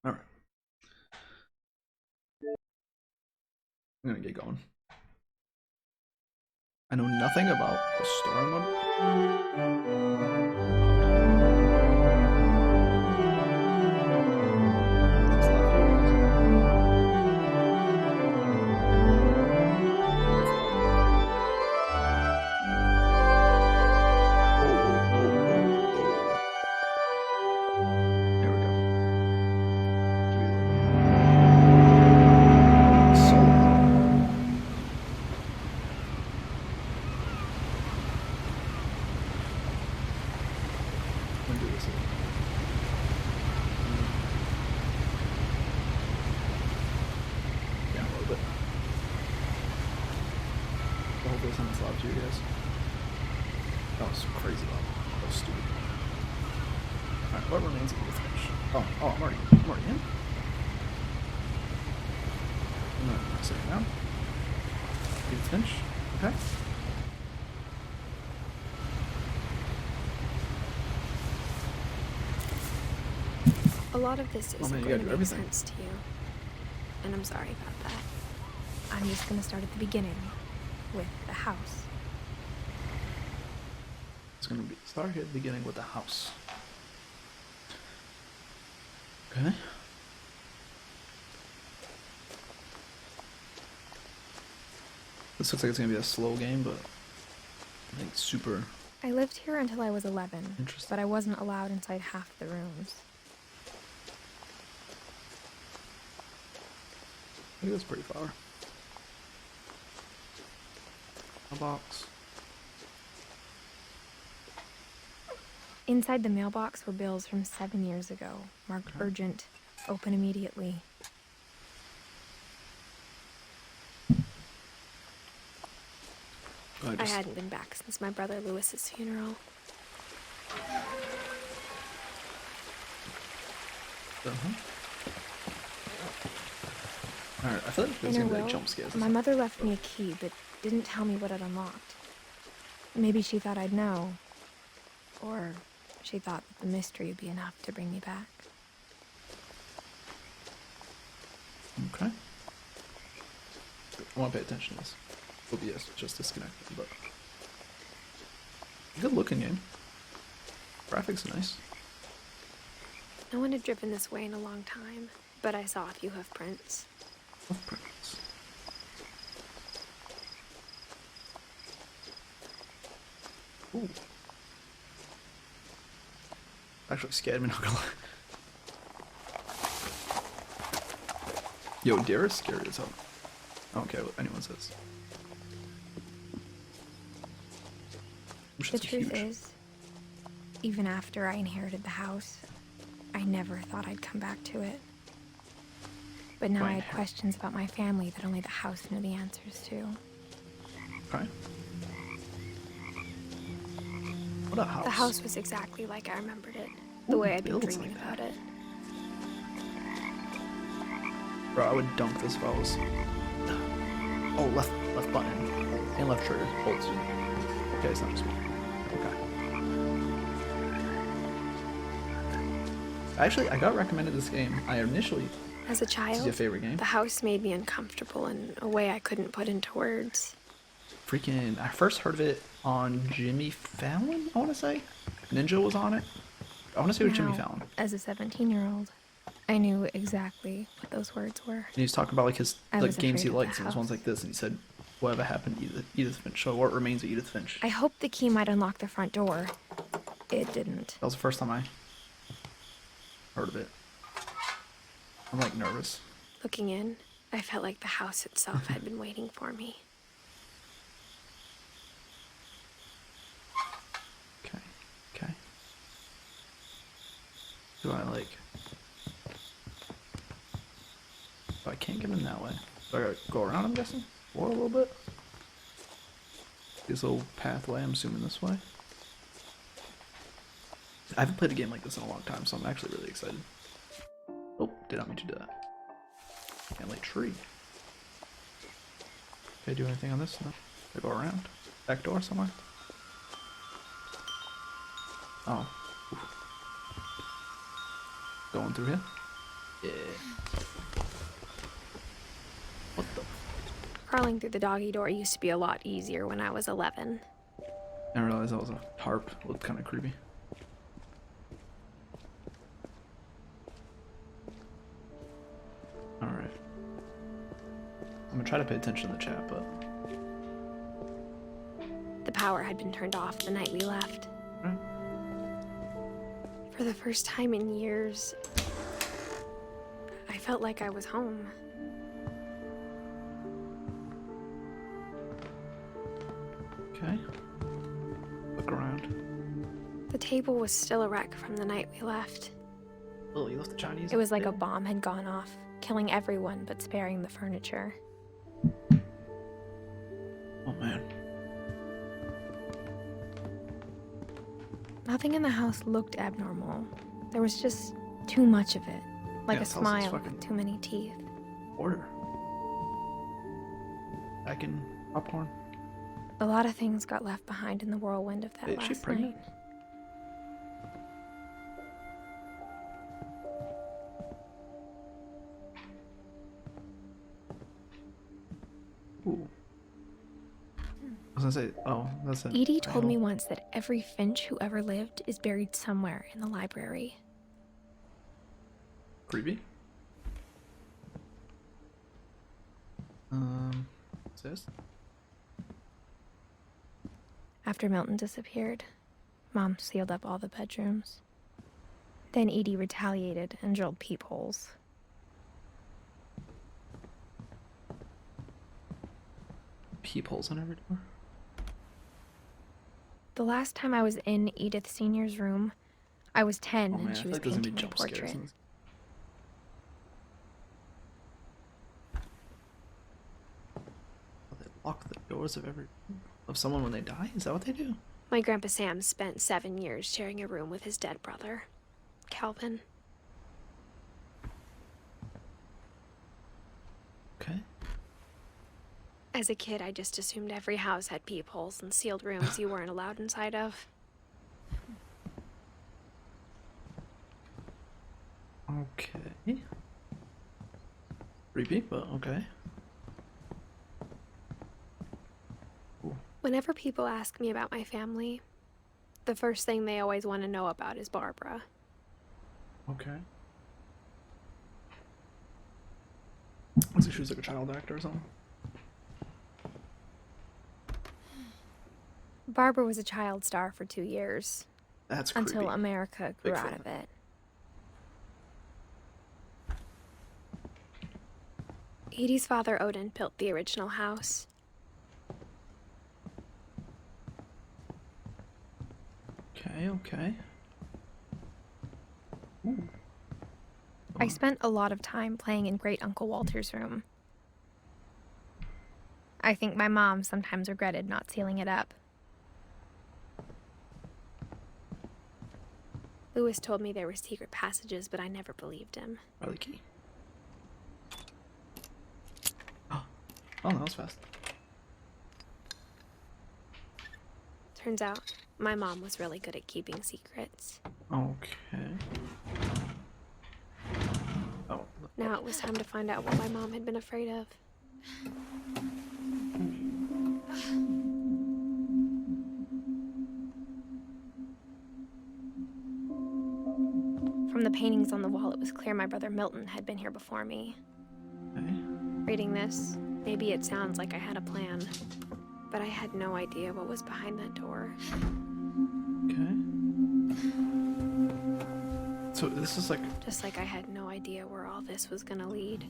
All right, I'm gonna get going. I know nothing about the story mode. There we go. Solo. I'm gonna do this. Yeah, a little bit. Hopefully someone's loud to you guys. That was crazy loud. That was stupid. Alright, what remains of Edith Finch? Oh, I'm already in? I'm gonna sit down. Edith Finch. Okay. A lot of this Oh isn't man, you going gotta to do make everything. sense to you, and I'm sorry about that. I'm just going to start at the beginning, with the house. It's gonna be start here at the beginning with the house. Okay. This looks like it's gonna be a slow game, but I think super I lived here until I was 11, interesting. but I wasn't allowed inside half the rooms. I think that's pretty far. A box. Inside the mailbox were bills from 7 years ago, marked Okay. urgent, open immediately. I hadn't been back since my brother Lewis's funeral. Alright, I feel like there's In her gonna be will, like jump scares. my mother left me a key, but didn't tell me what it unlocked. Maybe she thought I'd know. Or she thought that the mystery would be enough to bring me back. Okay. I want to pay attention to this. OBS just disconnected, but good looking game. Graphics nice. No one had driven this way in a long time, but I saw a few hoof prints. Footprints. Ooh. Actually scared me, not gonna lie. Yo, deer is scary as hell. I don't care what anyone says. The truth is, even after I inherited the house, I never thought I'd come back to it. But now I had questions about my family that only the house knew the answers to. Okay. What a house. The house was exactly like I remembered it, the way I'd been dreaming about it. Bro, I would dunk this if I was... Oh, left button and left trigger holds you. Okay, it's not just me. Okay. Actually, I got recommended this game. I initially... As a child, this is your favorite game? the house made me uncomfortable in a way I couldn't put into words. Freaking... I first heard of it on Jimmy Fallon, I want to say. Ninja was on it. I want to say it was Jimmy Fallon. As a 17-year-old, I knew exactly what those words were. And he was talking about like his like games he afraid of likes, the and there's ones house. like this, and he said, "Whatever happened to Edith Finch? So what remains of Edith Finch?" I hoped the key might unlock the front door. It didn't. That was the first time I heard of it. I'm like nervous. Looking in, I felt like the house itself had been waiting for me. Okay. Do I like... Oh, I can't get in that way. Do I gotta go around, I'm guessing? Or a little bit? This little pathway, I'm assuming this way. I haven't played a game like this in a long time, so I'm actually really excited. Oh, did not mean to do that. Can't like tree. Can I do anything on this? No. I go around? Back door somewhere? Oh. Oof. Going through here? Yeah. What the? Crawling through the doggy door used to be a lot easier when I was 11. I didn't realize that was a tarp. It looked kind of creepy. Alright. I'm gonna try to pay attention to the chat, but... The power had been turned off the night we left. Right. For the first time in years, I felt like I was home. Okay. Look around. The table was still a wreck from the night we left. Oh, you left the Chinese? It was like a bomb had gone off, killing everyone but sparing the furniture. Oh, man. Nothing in the house looked abnormal. There was just too much of it. Like Yeah, a it's also smile fucking- with too many teeth. Order. Back in popcorn. A lot of things got left behind in the whirlwind of that Is she last pregnant? night. Ooh. I was gonna say, oh, that's it. Edie told me once that every Finch who ever lived is buried somewhere in the library. Creepy. What's this? After Milton disappeared, Mom sealed up all the bedrooms. Then Edie retaliated and drilled peepholes. Peepholes on every door? The last time I was in Edith Sr.'s room, I was 10 Oh man, and I she feel was like there's gonna be painting my jump scares portrait. in this. Oh, they lock the doors of someone when they die? Is that what they do? My Grandpa Sam spent 7 years sharing a room with his dead brother, Calvin. Okay. As a kid, I just assumed every house had peepholes and sealed rooms you weren't allowed inside of. Okay. Creepy, but okay. Ooh. Whenever people ask me about my family, the first thing they always want to know about is Barbara. Okay. Looks like she was like a child actor or something. Barbara was a child star for 2 years, That's creepy. until America grew Big out fan. of it. Edie's father, Odin, built the original house. Okay, okay. Ooh. I spent a lot of time playing in Great Uncle Walter's room. I think my mom sometimes regretted not sealing it up. Lewis told me there were secret passages, but I never believed him. Riley key. Oh, that was fast. Turns out, my mom was really good at keeping secrets. Okay. Oh. Now it was time to find out what my mom had been afraid of. From the paintings on the wall, it was clear my brother Milton had been here before me. Okay. Reading this, maybe it sounds like I had a plan, but I had no idea what was behind that door. Okay. So this is like, Just like I had no idea where all this was gonna lead.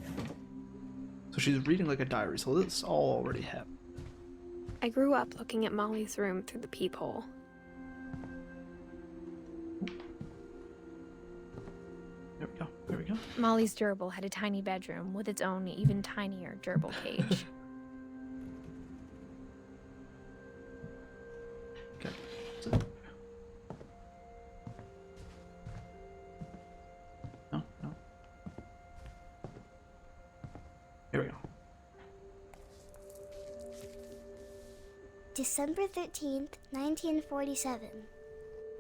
so she's reading like a diary, so this all already happened. I grew up looking at Molly's room through the peephole. There we go, there we go. Molly's gerbil had a tiny bedroom with its own even tinier gerbil cage. Okay. So, no, no. Here we go. December 13th, 1947.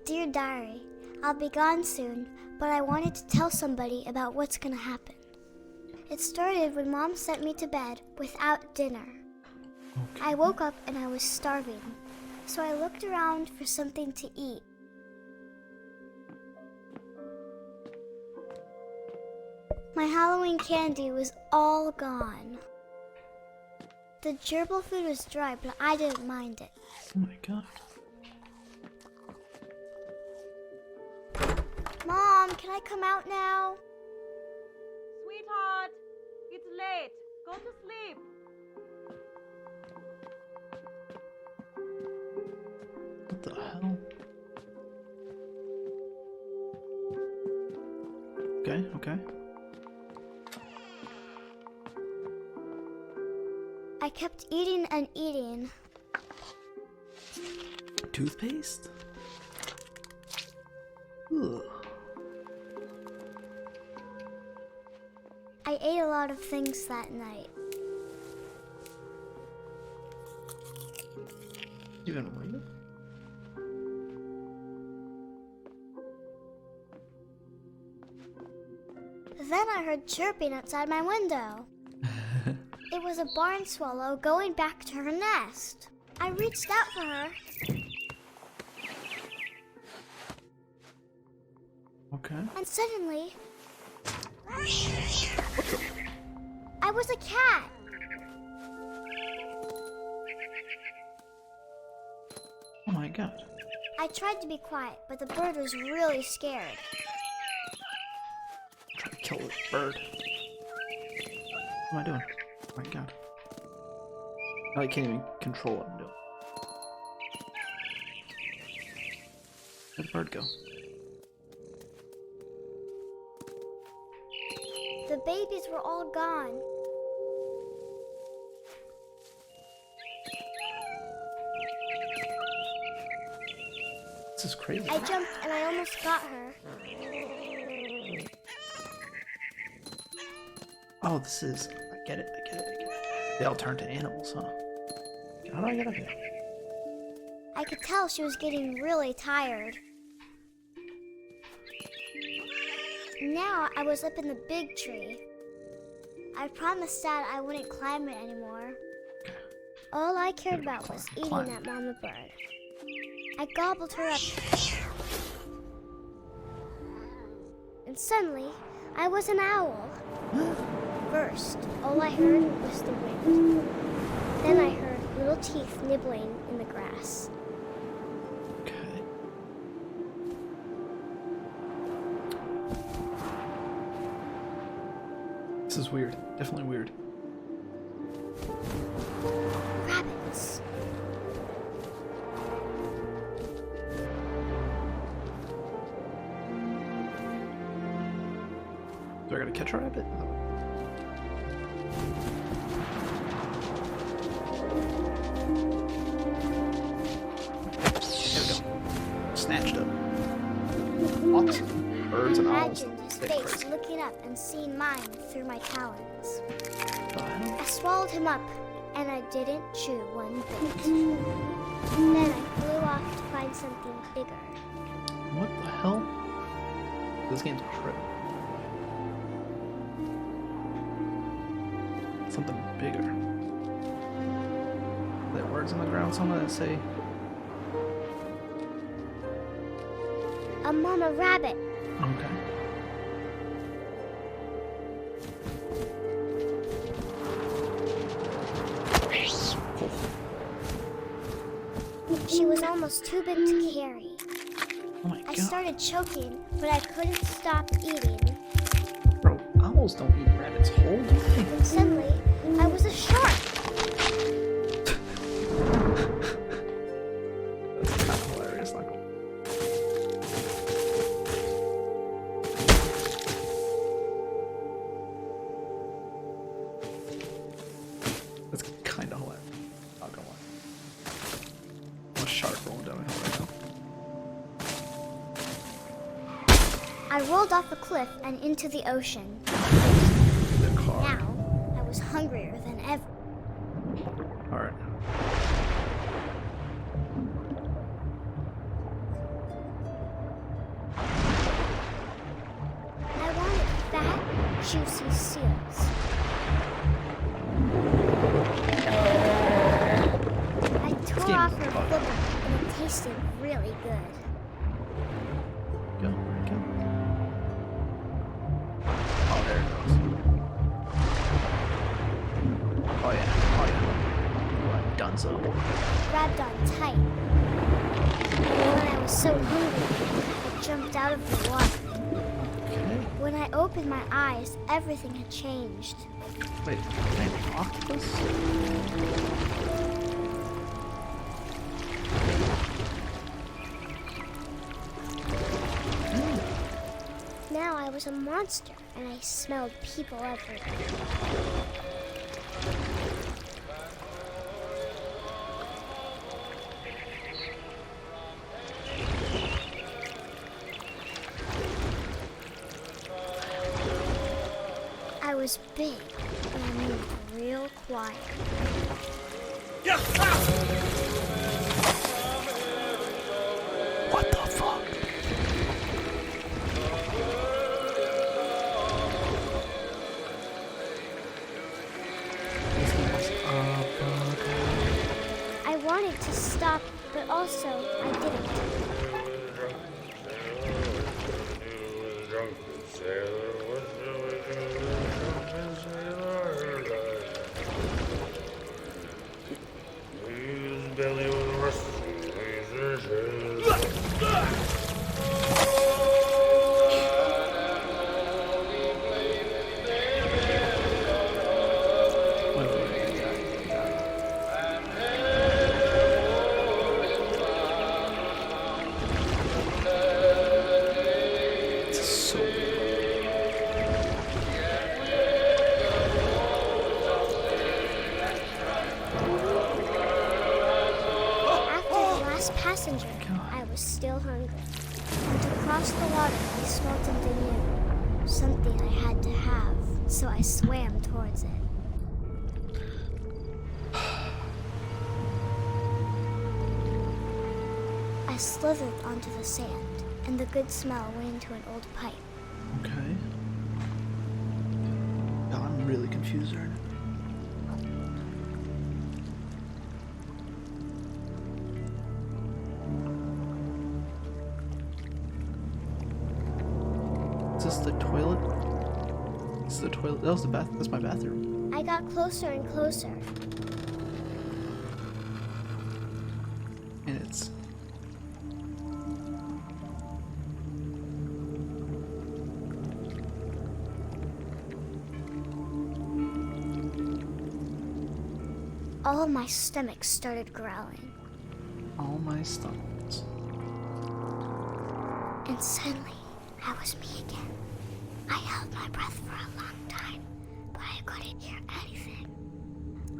Dear Diary, I'll be gone soon, but I wanted to tell somebody about what's gonna happen. It started when Mom sent me to bed without dinner. Okay. I woke up and I was starving, so I looked around for something to eat. My Halloween candy was all gone. The gerbil food was dry, but I didn't mind it. Oh my god. Mom, can I come out now? Sweetheart, it's late. Go to sleep. What the hell? Okay. I kept eating and eating. Toothpaste? Ugh. I ate a lot of things that night. Even real? Then I heard chirping outside my window. It was a barn swallow going back to her nest. I reached out for her. Okay. And suddenly, I was a cat. Oh my god. I tried to be quiet, but the bird was really scared. Trying to kill this bird. What am I doing? Oh my god. Now I can't even control what I'm doing. Where'd the bird go? The babies were all gone. This is crazy. I jumped and I almost got her. Oh, this is... I get it. They all turn to animals, huh? How do I get up here? I could tell she was getting really tired. Now I was up in the big tree. I promised Dad I wouldn't climb it anymore. All I cared about was eating that mama bird. I gobbled her up. And suddenly, I was an owl. First, all I heard was the wind. Then I heard little teeth nibbling in the grass. Okay. This is weird. Definitely weird. Rabbits. Do I gotta catch a rabbit? There we go. Snatched up. Awesome. Birds and owls. Imagined his They're face crazy. looking up and seeing mine through my talons. The hell? I swallowed him up, and I didn't chew one bit. Then I flew off to find something bigger. What the hell? This game's a trip. Something bigger. Are there words on the ground somewhere that say... A mama rabbit. Okay. She was almost too big to carry. Oh my I god. started choking, but I couldn't stop eating. Bro, owls don't eat rabbits whole, do they? And suddenly, I was a shark. That's kind of hilarious, not gonna lie. That's kind of hilarious, not gonna lie. I'm a shark rolling down a hill right now. I rolled off a cliff and into the ocean. The car. Now, I was hungrier than ever. Alright. juicy seals. I tore off her flipper, and it tasted really good. Go, go. Oh, there it goes. Oh yeah, oh yeah. What, Dunzo. Grabbed on tight. And when I was so hungry, I jumped out of the water. Okay. When I opened my eyes, everything had changed. Wait, an octopus? Now I was a monster, and I smelled people everywhere. I was big, and I moved real quiet. What the fuck? I wanted to stop, but also I didn't. Passenger, I was still hungry. And to cross the water, I smelled something new. Something I had to have, so I swam towards it. I slithered onto the sand, and the good smell went into an old pipe. Okay. God, I'm really confused right now. Is this the toilet? This is the toilet. That was the bath. That's my bathroom. I got closer and closer. And it's. All my stomach started growling. All my stomachs. And suddenly, I was me again. I held my breath for a long time, but I couldn't hear anything.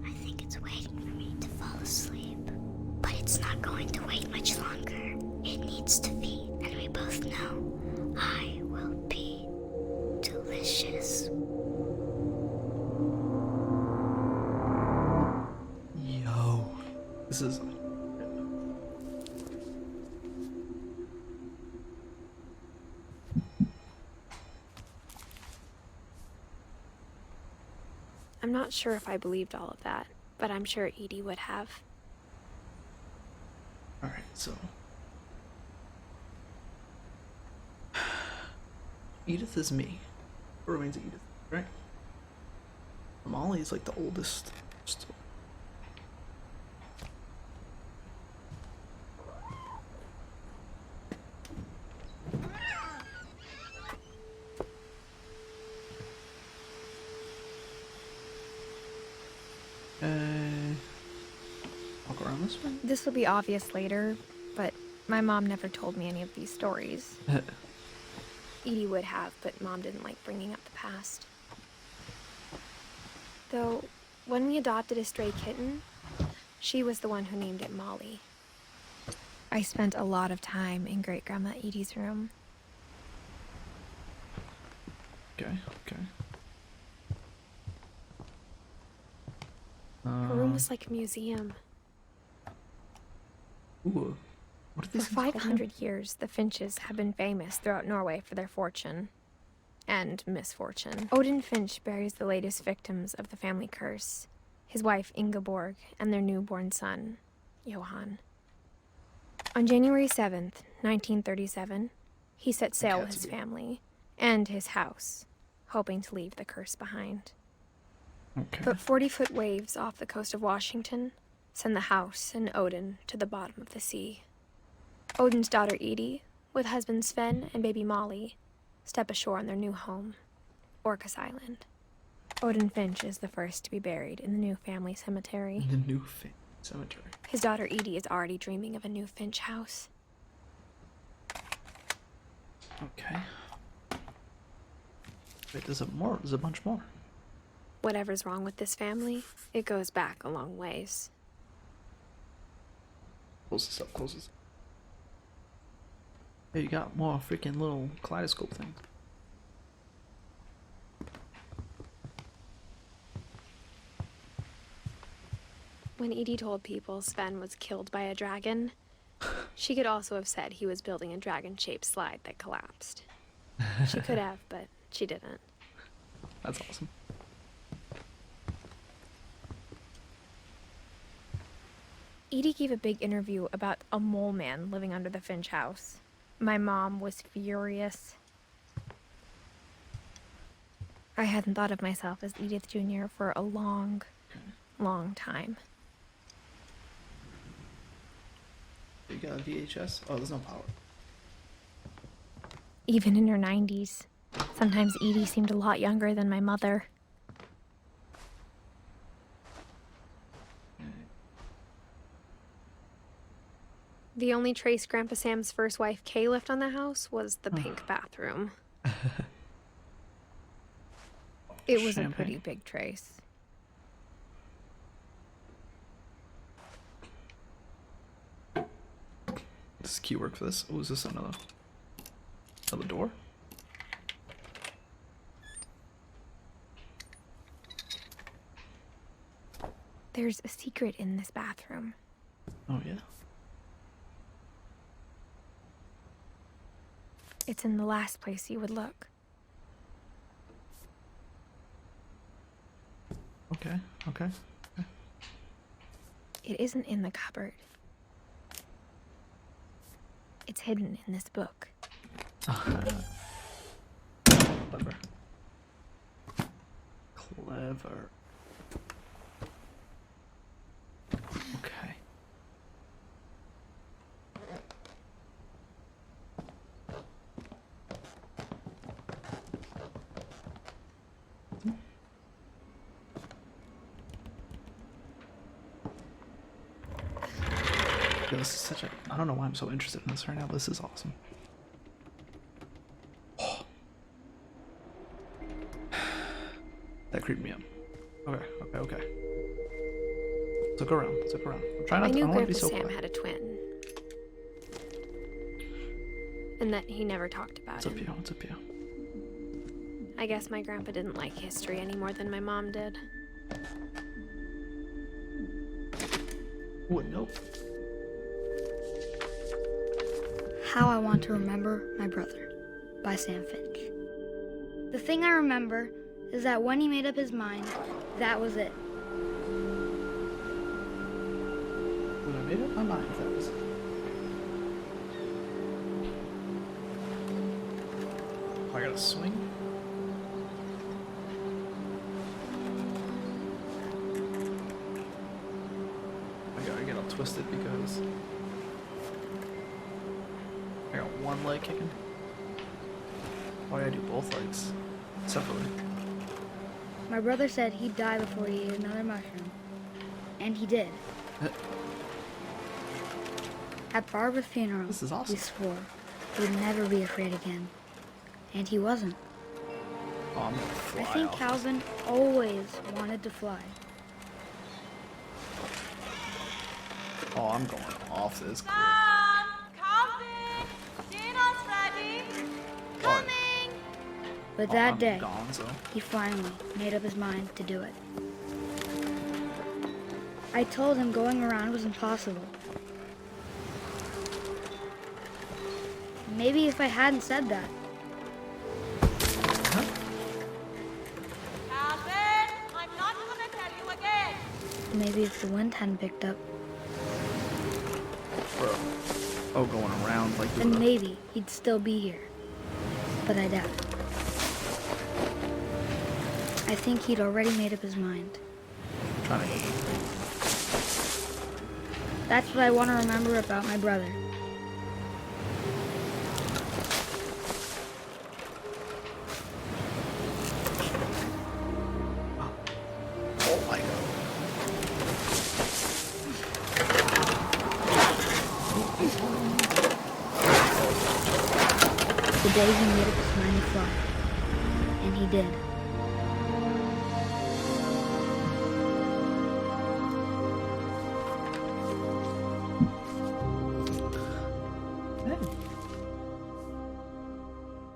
I think it's waiting for me to fall asleep. But it's not going to wait much longer. It needs to feed, and we both know I will be delicious. Yo. This is. I'm not sure if I believed all of that, but I'm sure Edie would have. Alright, so. Edith is me. What remains of Edith, right? Molly is like the oldest. Still. Walk around this way? This will be obvious later, but my mom never told me any of these stories. Edie would have, but Mom didn't like bringing up the past. Though, when we adopted a stray kitten, she was the one who named it Molly. I spent a lot of time in Great-Grandma Edie's room. Okay, okay. Her room was like a museum. Ooh. What are For these things called again? 500 years, the Finches have been famous throughout Norway for their fortune. and misfortune. Odin Finch buries the latest victims of the family curse, his wife Ingeborg and their newborn son, Johann. On January 7th, 1937, he set sail with his family and his house, hoping to leave the curse behind. Okay. But 40-foot waves off the coast of Washington send the house and Odin to the bottom of the sea. Odin's daughter Edie, with husband Sven and baby Molly, step ashore on their new home, Orcas Island. Odin Finch is the first to be buried in the new family cemetery. The new cemetery. His daughter Edie is already dreaming of a new Finch house. Okay. Wait, there's a bunch more. Whatever's wrong with this family, it goes back a long ways. Close this up, close this up. Hey, you got more freaking little kaleidoscope things. When Edie told people Sven was killed by a dragon, she could also have said he was building a dragon-shaped slide that collapsed. She could have, but she didn't. That's awesome. Edie gave a big interview about a mole man living under the Finch house. My mom was furious. I hadn't thought of myself as Edith Jr. for a long, long time. You got a VHS? Oh, there's no power. Even in her 90s, sometimes Edie seemed a lot younger than my mother. The only trace Grandpa Sam's first wife, Kay, left on the house was the pink bathroom. It was a pretty big trace. This is keyword for this. Oh, is this another door? There's a secret in this bathroom. Oh, yeah? It's in the last place you would look. Okay, okay. It isn't in the cupboard. It's hidden in this book. Clever. Clever. Okay. Yo, this is such a... I don't know why I'm so interested in this right now, but this is awesome. Oh. That creeped me up. Okay, okay, okay. Let's look around, let's look around. I'm trying not to... I don't want to be so Sam quiet. had a twin. And that he never talked about What's up, it. yo? What's up, yo? I guess my grandpa didn't like history any more than my mom did. Ooh, nope. How I Want to Remember My Brother by Sam Finch. The thing I remember is that when he made up his mind, that was it. When I made up my mind, that was it. Oh, I gotta swing? I gotta get all twisted because I got one leg kicking. Why do I do both legs separately? My brother said he'd die before he ate another mushroom. And he did. At Barbara's funeral, This is awesome. he swore he'd never be afraid again. And he wasn't. Oh, I'm gonna fly I think off. Calvin always wanted to fly. Oh, I'm going off this. Come, Calvin! Dinner's ready! Coming! But Oh, that I'm day, gonzo. he finally made up his mind to do it. I told him going around was impossible. Maybe if I hadn't said that, Huh? maybe if the wind hadn't picked up, Bro. Oh, going around like then maybe he'd still be here. But I doubt it. I think he'd already made up his mind. trying to eat. That's what I want to remember about my brother. Oh my god. The day he made up his mind to fly. And he did.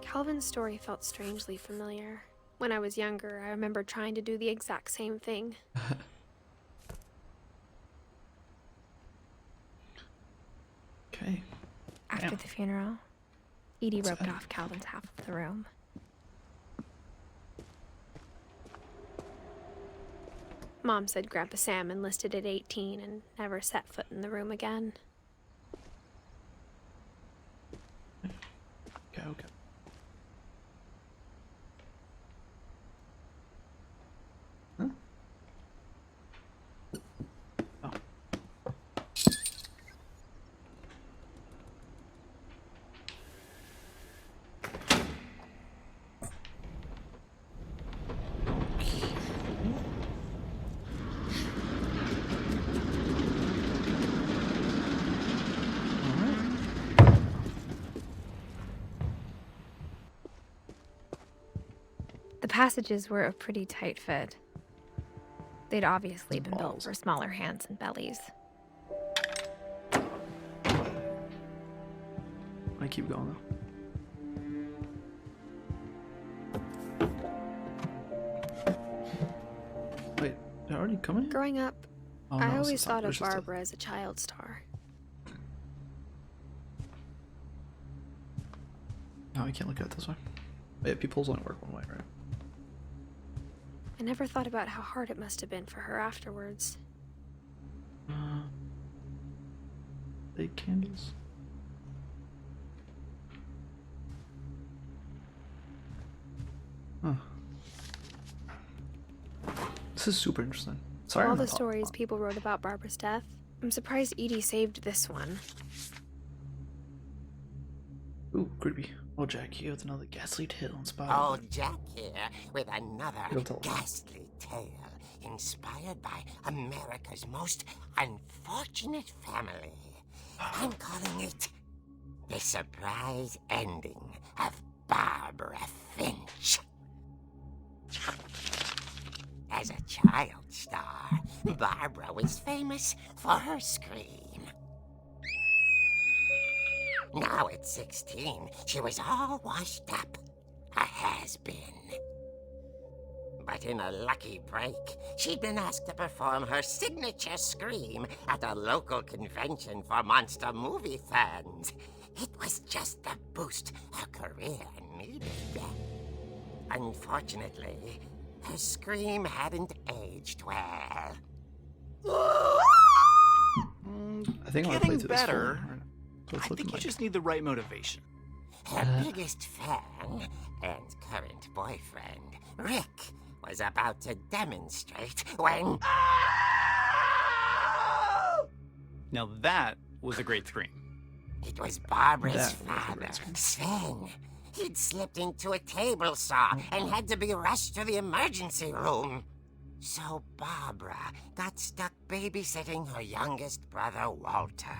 Calvin's story felt strangely familiar. When I was younger, I remember trying to do the exact same thing. Okay. After Damn. the funeral, Edie What's roped that? off Calvin's half of the room. Mom said Grandpa Sam enlisted at 18 and never set foot in the room again. Okay, okay. Huh? Oh. The passages were a pretty tight fit. They'd obviously been built Balls. for smaller hands and bellies. I keep going though. Wait, they're already coming? Growing up, Oh, I no, always it's not- thought of it's just a- Barbara as a child star. No, I can't look at it this way. Wait, people's only work one way, right? I never thought about how hard it must have been for her afterwards. Big candles. Huh. This is super interesting. Sorry. Of all I'm the not- stories people wrote about Barbara's death, I'm surprised Edie saved this one. Ooh, creepy. Oh, Jack here with another ghastly tale inspired. Oh, Jack here with another You'll tell. ghastly tale inspired by America's most unfortunate family. I'm calling it The Surprise Ending of Barbara Finch. As a child star, Barbara was famous for her scream. Now at 16, she was all washed up. A has-been. But in a lucky break, she'd been asked to perform her signature scream at a local convention for monster movie fans. It was just the boost her career needed. Unfortunately, her scream hadn't aged well. I think I want to play Getting through this better. full, right? So it's I looking think you like. just need the right motivation. Her biggest fan and current boyfriend, Rick, was about to demonstrate when... Now that was a great scream. It was Barbara's That was a father, great scream. Sven. He'd slipped into a table saw and had to be rushed to the emergency room. So Barbara got stuck babysitting her youngest brother, Walter.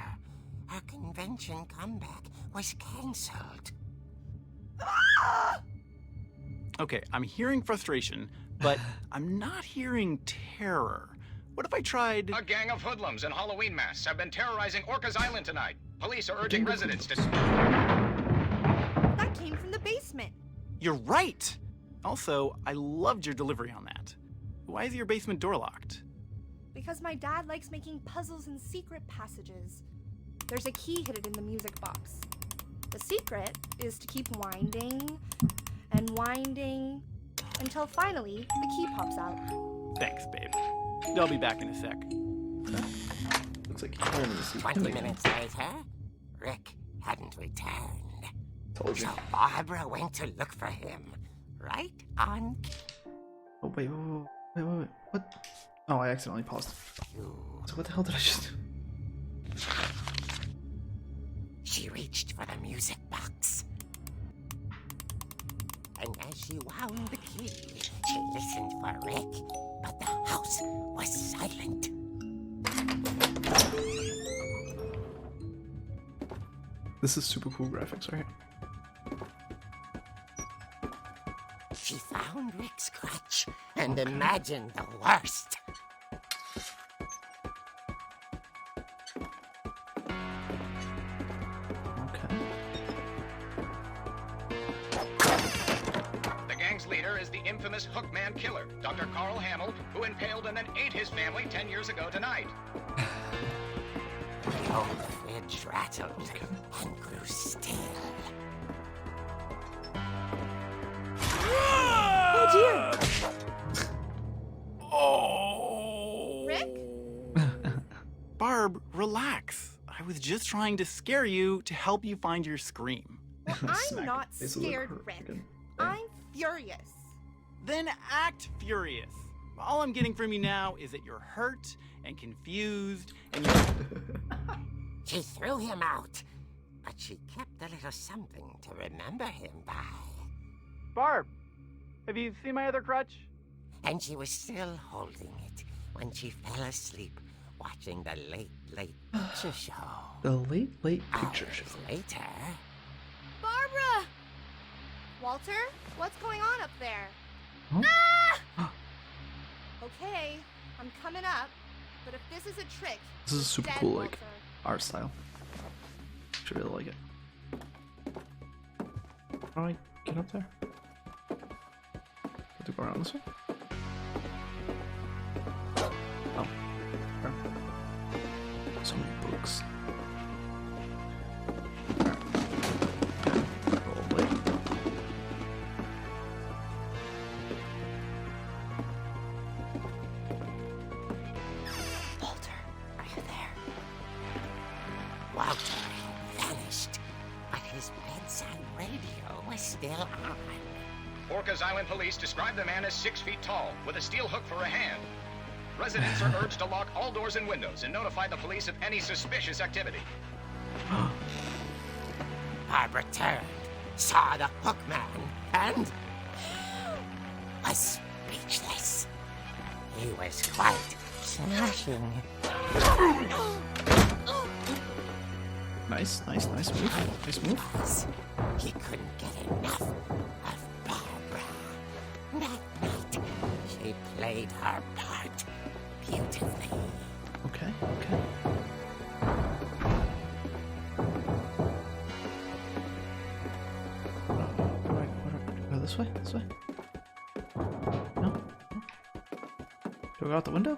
Her convention comeback was cancelled. Okay, I'm hearing frustration, but I'm not hearing terror. What if I tried... A gang of hoodlums in Halloween masks have been terrorizing Orcas Island tonight. Police are urging residents to... That came from the basement. You're right! Also, I loved your delivery on that. Why is your basement door locked? Because my dad likes making puzzles and secret passages. There's a key hidden in the music box. The secret is to keep winding and winding until finally the key pops out. Thanks, babe. I'll be back in a sec. Looks like he only sees 20 minutes later, Rick hadn't returned. Told you. So Barbara went to look for him. Right on. Oh, wait. What? Oh, I accidentally paused. So what the hell did I just do? She reached for the music box. And as she wound the key, she listened for Rick, but the house was silent. This is super cool graphics right here. She found Rick's crutch and imagined the worst. Okay. The gang's leader is the infamous Hookman killer, Dr. Carl Hamill, who impaled and then ate his family 10 years ago tonight. The old fridge rattled and grew still. Oh dear! Oh. Rick? Barb, relax. I was just trying to scare you to help you find your scream. Well, I'm Smack. not It's a little scared, hurt Rick. again. I'm furious. Then act furious. All I'm getting from you now is that you're hurt and confused and you're... She threw him out, but she kept a little something to remember him by. Barb, have you seen my other crutch? And she was still holding it when she fell asleep watching the Late Picture Show. The Late Picture Show. Hours later, Barbara! Walter, what's going on up there? Huh? Ah! Okay, I'm coming up, but if this is a trick, This is super dead, cool, like Walter. art style. Should really like it. How do I get up there? Have to go around this way? Oh. Okay. So many books. Roll away. Walter, are you there? Walter had vanished, but his bedside radio was still on. Orcas Island police describe the man as 6 feet tall, with a steel hook for a hand. Residents are urged to lock all doors and windows and notify the police of any suspicious activity. Barbara turned, saw the hook man, and was speechless. He was quite smashing. Nice move. Nice move. He couldn't get enough of Barbara. That night, she played her part beautifully. Okay. Go this way? No? Do I go out the window?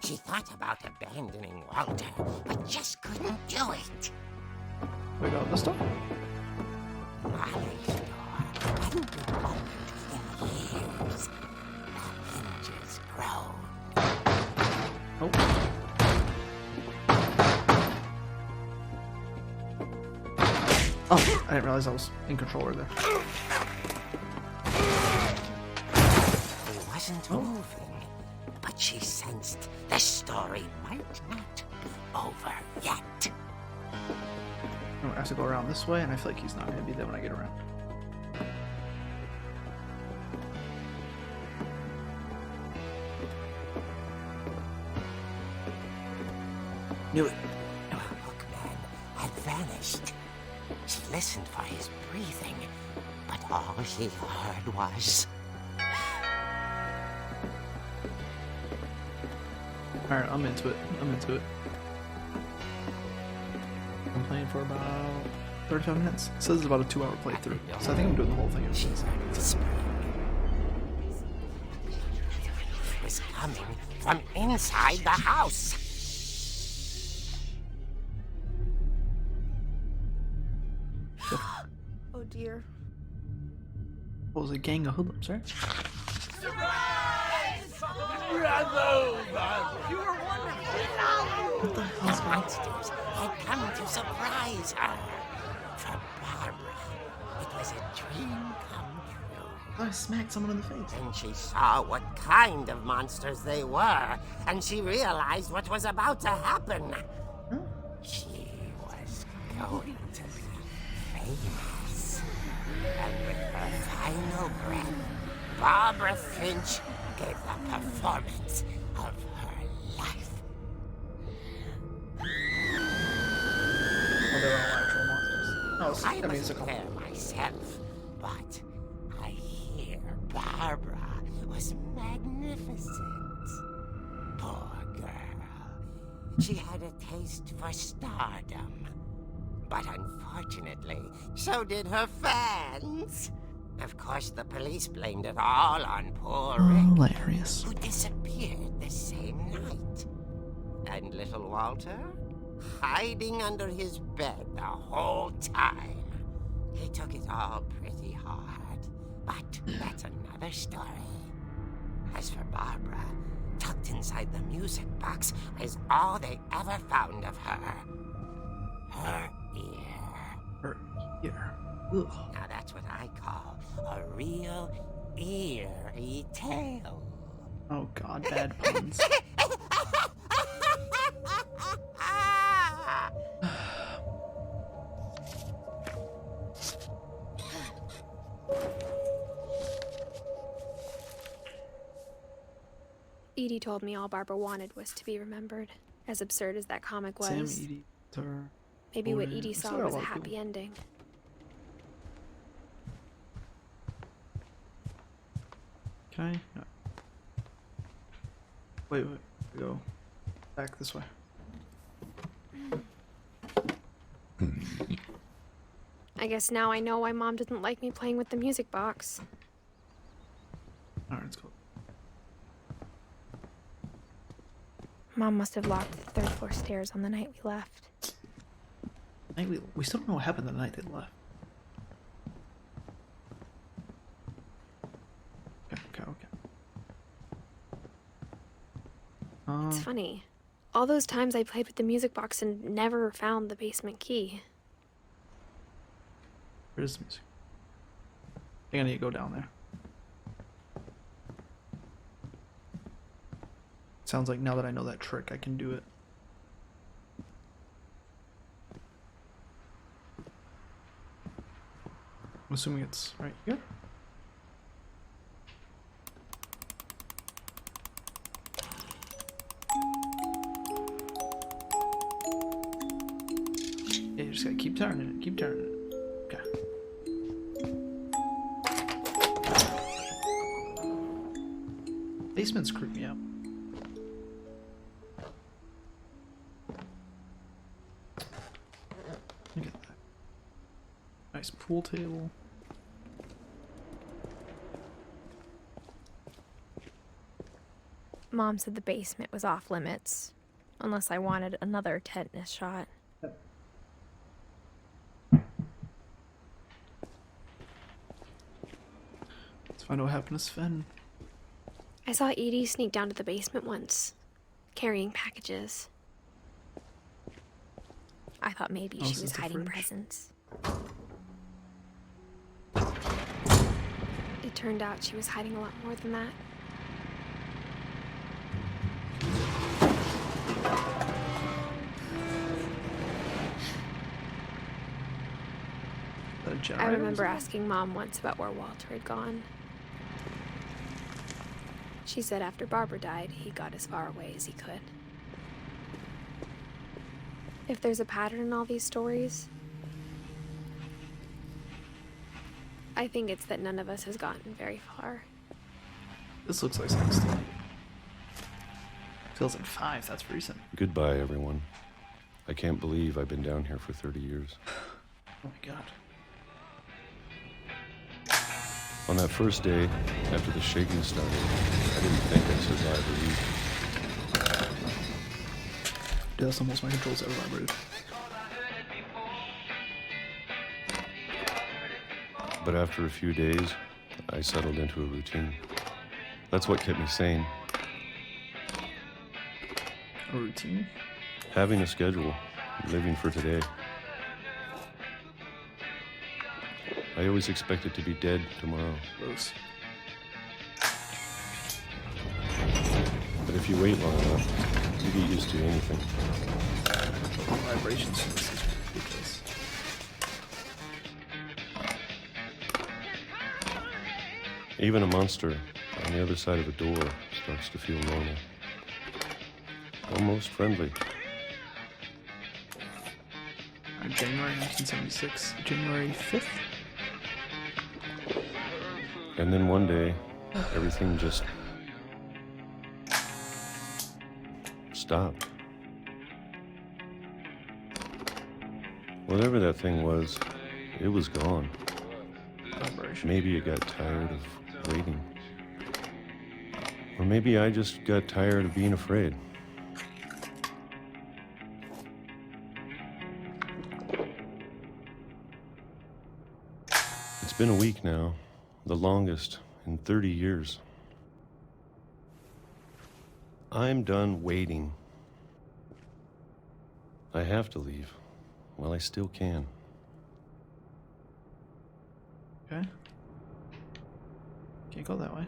She thought about abandoning Walter, but just couldn't do it. Do I go out this door? Molly's door hadn't been opened in years. The hinges groaned. Oh. Oh, I didn't realize I was in controller there. He wasn't moving, but she sensed the story might not be over yet. Oh, I have to go around this way, and I feel like he's not going to be there when I get around. Knew it. The hookman had vanished. She listened for his breathing, but all she heard was... Alright, I'm into it. I'm playing for about 35 minutes. It says it's about a 2-hour playthrough. So I think I'm doing the whole thing. She started to spring. It was coming from inside the house. Oh dear. What was a gang of hoodlums, right? Surprise! Bravo, Barbara! You were The monsters had come to surprise her. For Barbara, it was a dream come true. I smacked someone in the face. Then she saw what kind of monsters they were, and she realized what was about to happen. Huh? She was going to be famous. And with her final breath, Barbara Finch gave the performance of her life. Oh, they're all actual monsters. No, I I mean, it's a wasn't couple. there myself, but I hear Barbara was magnificent. Poor girl. She had a taste for stardom. But unfortunately, so did her fans. Of course, the police blamed it all on poor Rick, Hilarious. who disappeared the same night. And little Walter? Hiding under his bed the whole time. He took it all pretty hard, but that's another story. As for Barbara, tucked inside the music box is all they ever found of her. Her ear. Her ear. Ugh. Now that's what I call a real eerie tale. Oh god, bad puns. Edie told me all Barbara wanted was to be remembered. As absurd as that comic was. Sam, Edie, Tara. Maybe what Boy, Edie I saw still got a was a lot of happy people. ending. Okay. No. Wait. We go back this way. I guess now I know why Mom didn't like me playing with the music box. Alright, let's go. Mom must have locked the third floor stairs on the night we left. We still don't know what happened the night they left. Okay. It's funny. All those times I played with the music box and never found the basement key. Where is the music? I think I need to go down there. Sounds like now that I know that trick, I can do it. I'm assuming it's right here. Yeah, you just gotta keep turning it, keep turning it. Okay. Basements creep me out. Look at that. Nice pool table. Mom said the basement was off limits, unless I wanted another tetanus shot. Let's find out what happened to Sven. I saw Edie sneak down to the basement once, carrying packages. I thought maybe Oh, she this was is the hiding fridge? presents. It turned out she was hiding a lot more than that. Is that a I generator or remember something? asking Mom once about where Walter had gone. She said after Barbara died, he got as far away as he could. If there's a pattern in all these stories, I think it's that none of us has gotten very far. This looks like something still. Feels like 5, that's recent. Goodbye, everyone. I can't believe I've been down here for 30 years. Oh my god. On that first day, after the shaking started, I didn't think I'd survive a week. Dude, that's almost my controls ever vibrated. But after a few days, I settled into a routine. That's what kept me sane. A routine? Having a schedule, living for today. I always expected to be dead tomorrow. Gross. But if you wait long enough, you get used to anything. Vibrations. This is ridiculous. Even a monster on the other side of a door starts to feel normal. Almost friendly. January 1976, January 5th. And then one day, everything just stopped. Whatever that thing was, it was gone. Maybe it got tired of waiting. Or maybe I just got tired of being afraid. It's been a week now, the longest in 30 years. I'm done waiting. I have to leave while I still can. Okay. Can't go that way.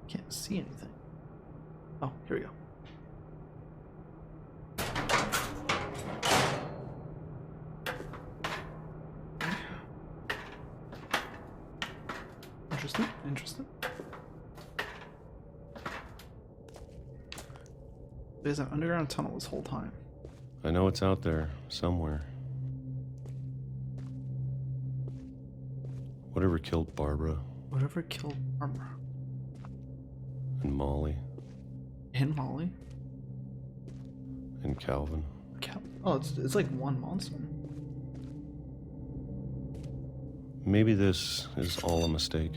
Can't see anything. Oh, here we go. Interesting, interesting. There's an underground tunnel this whole time. I know it's out there, somewhere. Whatever killed Barbara Whatever killed Barbara. and Molly And Molly. and Calvin. Oh, it's like one monster. Maybe this is all a mistake.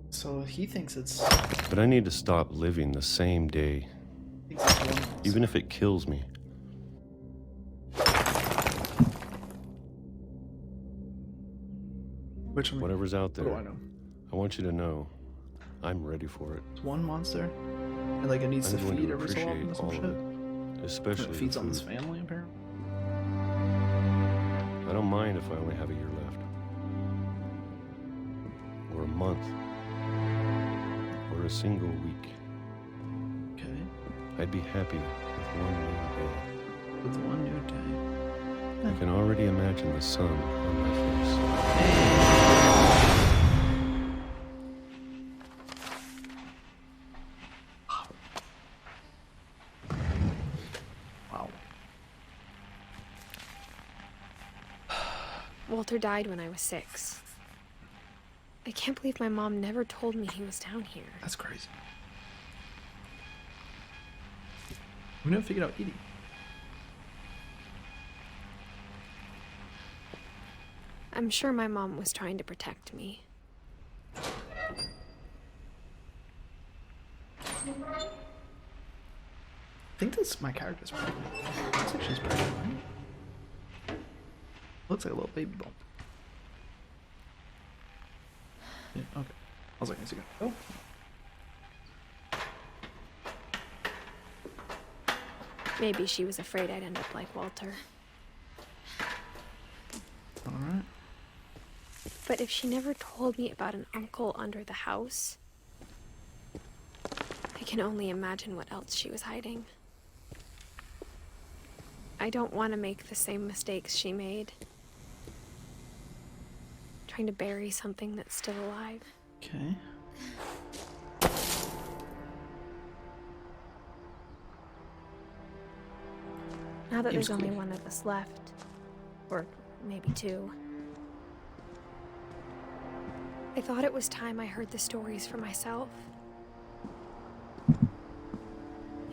So he thinks it's... But I need to stop living the same day, even if it kills me. Which one? Whatever's out there, What do I know? I want you to know I'm ready for it. It's one monster, and like it needs I'm to going feed to every so often appreciate or some all shit. of it, especially It feeds the on his food. family, apparently. I don't mind if I only have a year left, or a month, or a single week. Okay. I'd be happy with one new day. With one new day. I can already imagine the sun on my face. Wow. Walter died when I was 6. I can't believe my mom never told me he was down here. That's crazy. We never figured out Edie. I'm sure my mom was trying to protect me. I think that's my character's pregnant. Looks like she's pregnant, right? Looks like a little baby bump. Yeah, okay. I was like, is he gonna go? Maybe she was afraid I'd end up like Walter. Alright. But if she never told me about an uncle under the house, I can only imagine what else she was hiding. I don't want to make the same mistakes she made. Trying to bury something that's still alive. Okay. Now that Seems there's only cool. one of us left, or maybe 2, I thought it was time I heard the stories for myself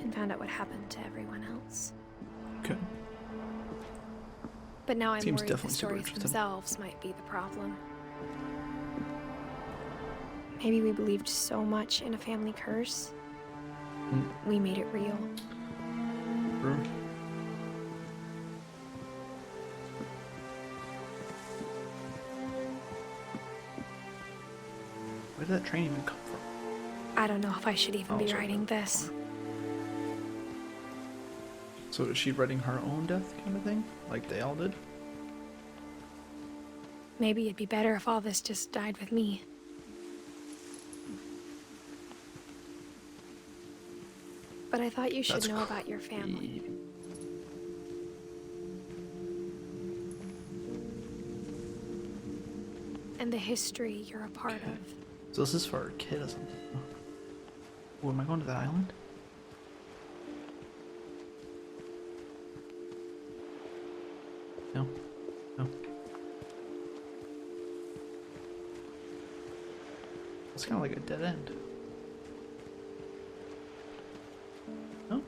and found out what happened to everyone else. Okay. But now I'm Seems worried the definitely super stories interesting. themselves might be the problem. Maybe we believed so much in a family curse, we made it real. True. did that train even come from? I don't know if I should even be sorry. writing this. So is she writing her own death kind of thing? Like they all did? Maybe it'd be better if all this just died with me. But I thought you should know about your family. And the history you're a part of. So this is for a kid or something. Oh, am I going to that island? No. No. It's kind of like a dead end. No?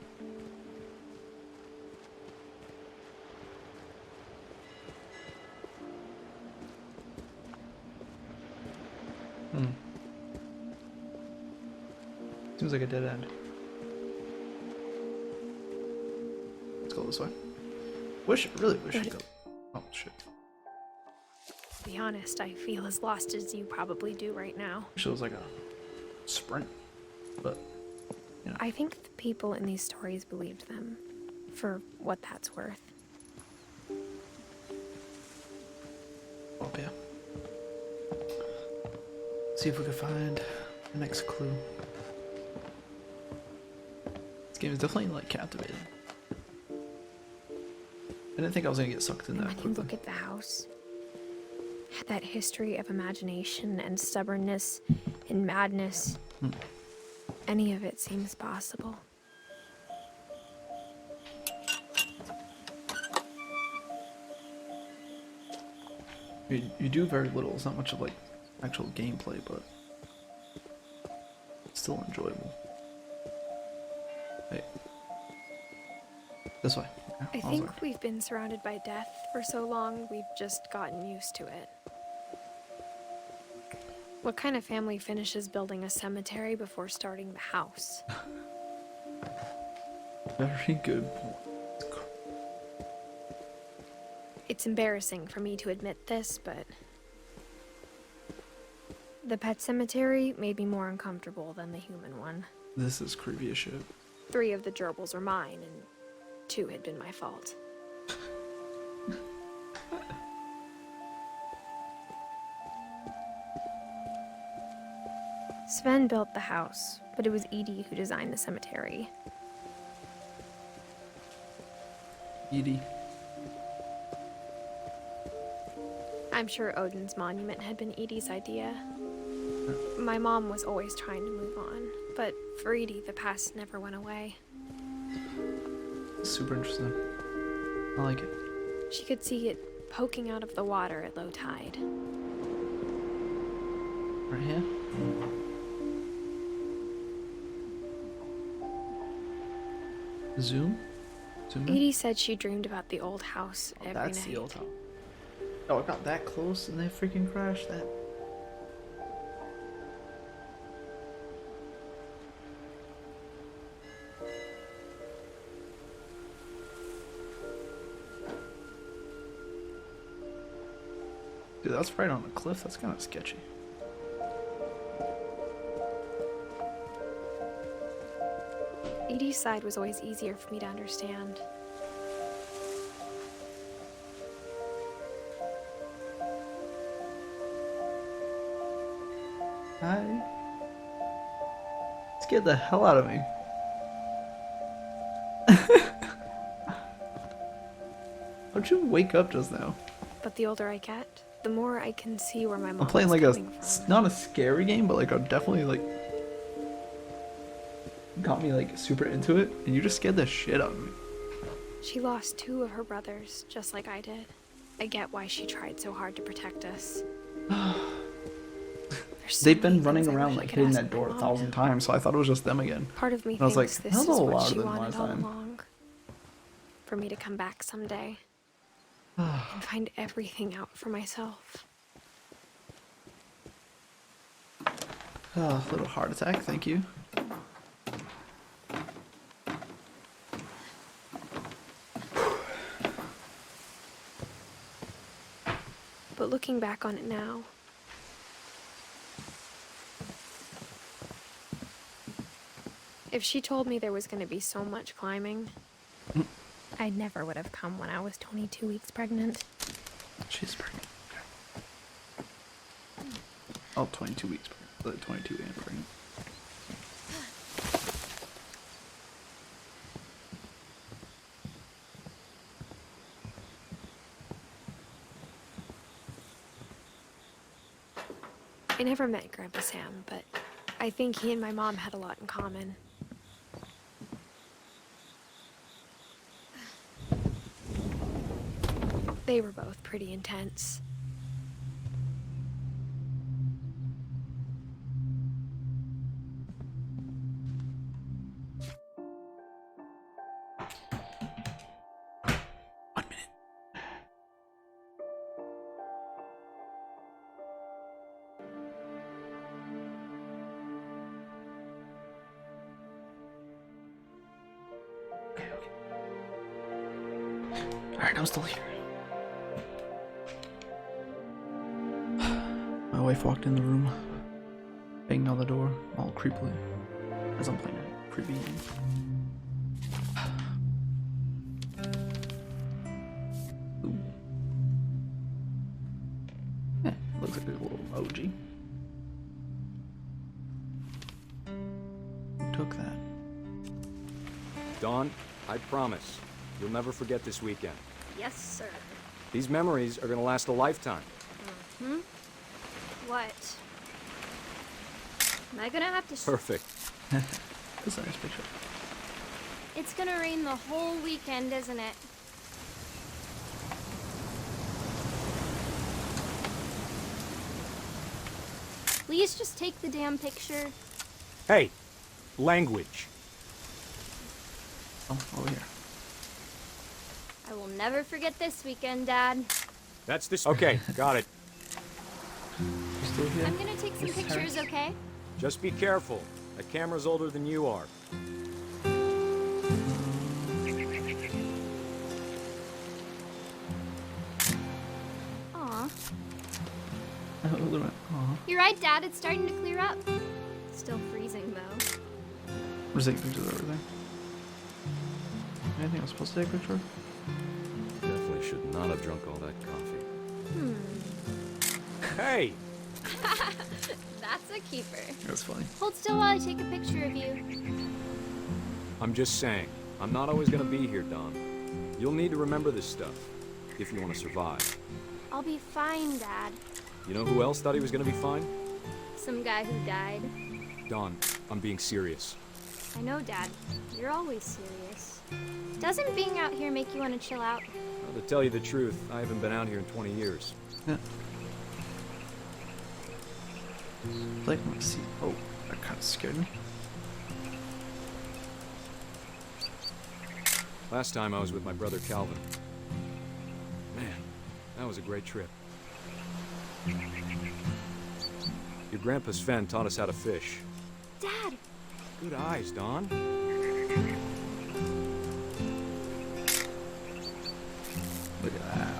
Seems like a dead end. Let's go this way. Really wish you could. Oh shit. To be honest, I feel as lost as you probably do right now. Wish it was like a sprint, but you know. I think the people in these stories believed them, for what that's worth. Up here. See if we can find the next clue. This game is definitely like captivating. I didn't think I was gonna get sucked in that When you quickly. look at the house, had that history of imagination and stubbornness and madness. Any of it seems possible. You do very little. It's not much of like actual gameplay, but it's still enjoyable. Hey, this way. I think we've been surrounded by death for so long, we've just gotten used to it. What kind of family finishes building a cemetery before starting the house? Very good. It's embarrassing for me to admit this, but The pet cemetery made me more uncomfortable than the human one. This is creepy as shit. 3 of the gerbils were mine, and 2 had been my fault. Sven built the house, but it was Edie who designed the cemetery. Edie. I'm sure Odin's monument had been Edie's idea. My mom was always trying to move on, but for Edie, the past never went away. Super interesting. I like it. She could see it poking out of the water at low tide. Right here? Zoom? Zoom in? Edie said she dreamed about the old house every night. That's the old house. Oh, it got that close and they freaking crashed that. Dude, that's right on the cliff. That's kind of sketchy. Edie's side was always easier for me to understand. Hi. Scared the hell out of me. How'd you wake up just now? But the older I get, the more I can see where my mom I'm playing was like a, coming from. not a scary game, but like a definitely like, got me like super into it, and you just scared the shit out of me. She lost 2 of her brothers, just like I did. I get why she tried so hard to protect us. They've been running around like hitting that door 1,000 times, so I thought it was just them again. Part of me And I was thinks like, this that is was a lot what louder she than wanted last all time. along. For me to come back someday and find everything out for myself. Oh, little heart attack, thank you. But looking back on it now, If she told me there was going to be so much climbing, I never would have come when I was 22 weeks pregnant. She's pregnant. Okay. Oh, 22 weeks pregnant. 22 and pregnant. I never met Grandpa Sam, but I think he and my mom had a lot in common. They were both pretty intense. Alright, I'm still here. My wife walked in the room, banging on the door, all creepily, as I'm playing a creepy game. Ooh. Yeah, looks like a little OG. Who took that? Dawn, I promise, you'll never forget this weekend. Yes, sir. These memories are gonna last a lifetime. Hmm? What? Am I gonna have to... Perfect. That's a nice picture. It's gonna rain the whole weekend, isn't it? Please just take the damn picture. Hey, language. Oh, over here. I will never forget this weekend, Dad. That's this. Okay, got it. You still here? I'm gonna take some Miss pictures, Harris? okay? Just be careful. That camera's older than you are. Aw. Aw. You're right, Dad. It's starting to clear up. Still freezing, though. We're just taking pictures of everything. Anything I was supposed to take a picture of? Definitely should not have drunk all that coffee. Hey! That's a keeper. That's funny. Hold still while I take a picture of you. I'm just saying, I'm not always gonna be here, Dawn. You'll need to remember this stuff, if you want to survive. I'll be fine, Dad. You know who else thought he was gonna be fine? Some guy who died. Dawn, I'm being serious. I know, Dad. You're always serious. Doesn't being out here make you want to chill out? Well, to tell you the truth, I haven't been out here in 20 years. Yeah. Like, let's see. Oh, that kind of scared me. Last time I was with my brother Calvin. Man, that was a great trip. Your grandpa Sven taught us how to fish. Dad! Good eyes, Dawn. Look at that.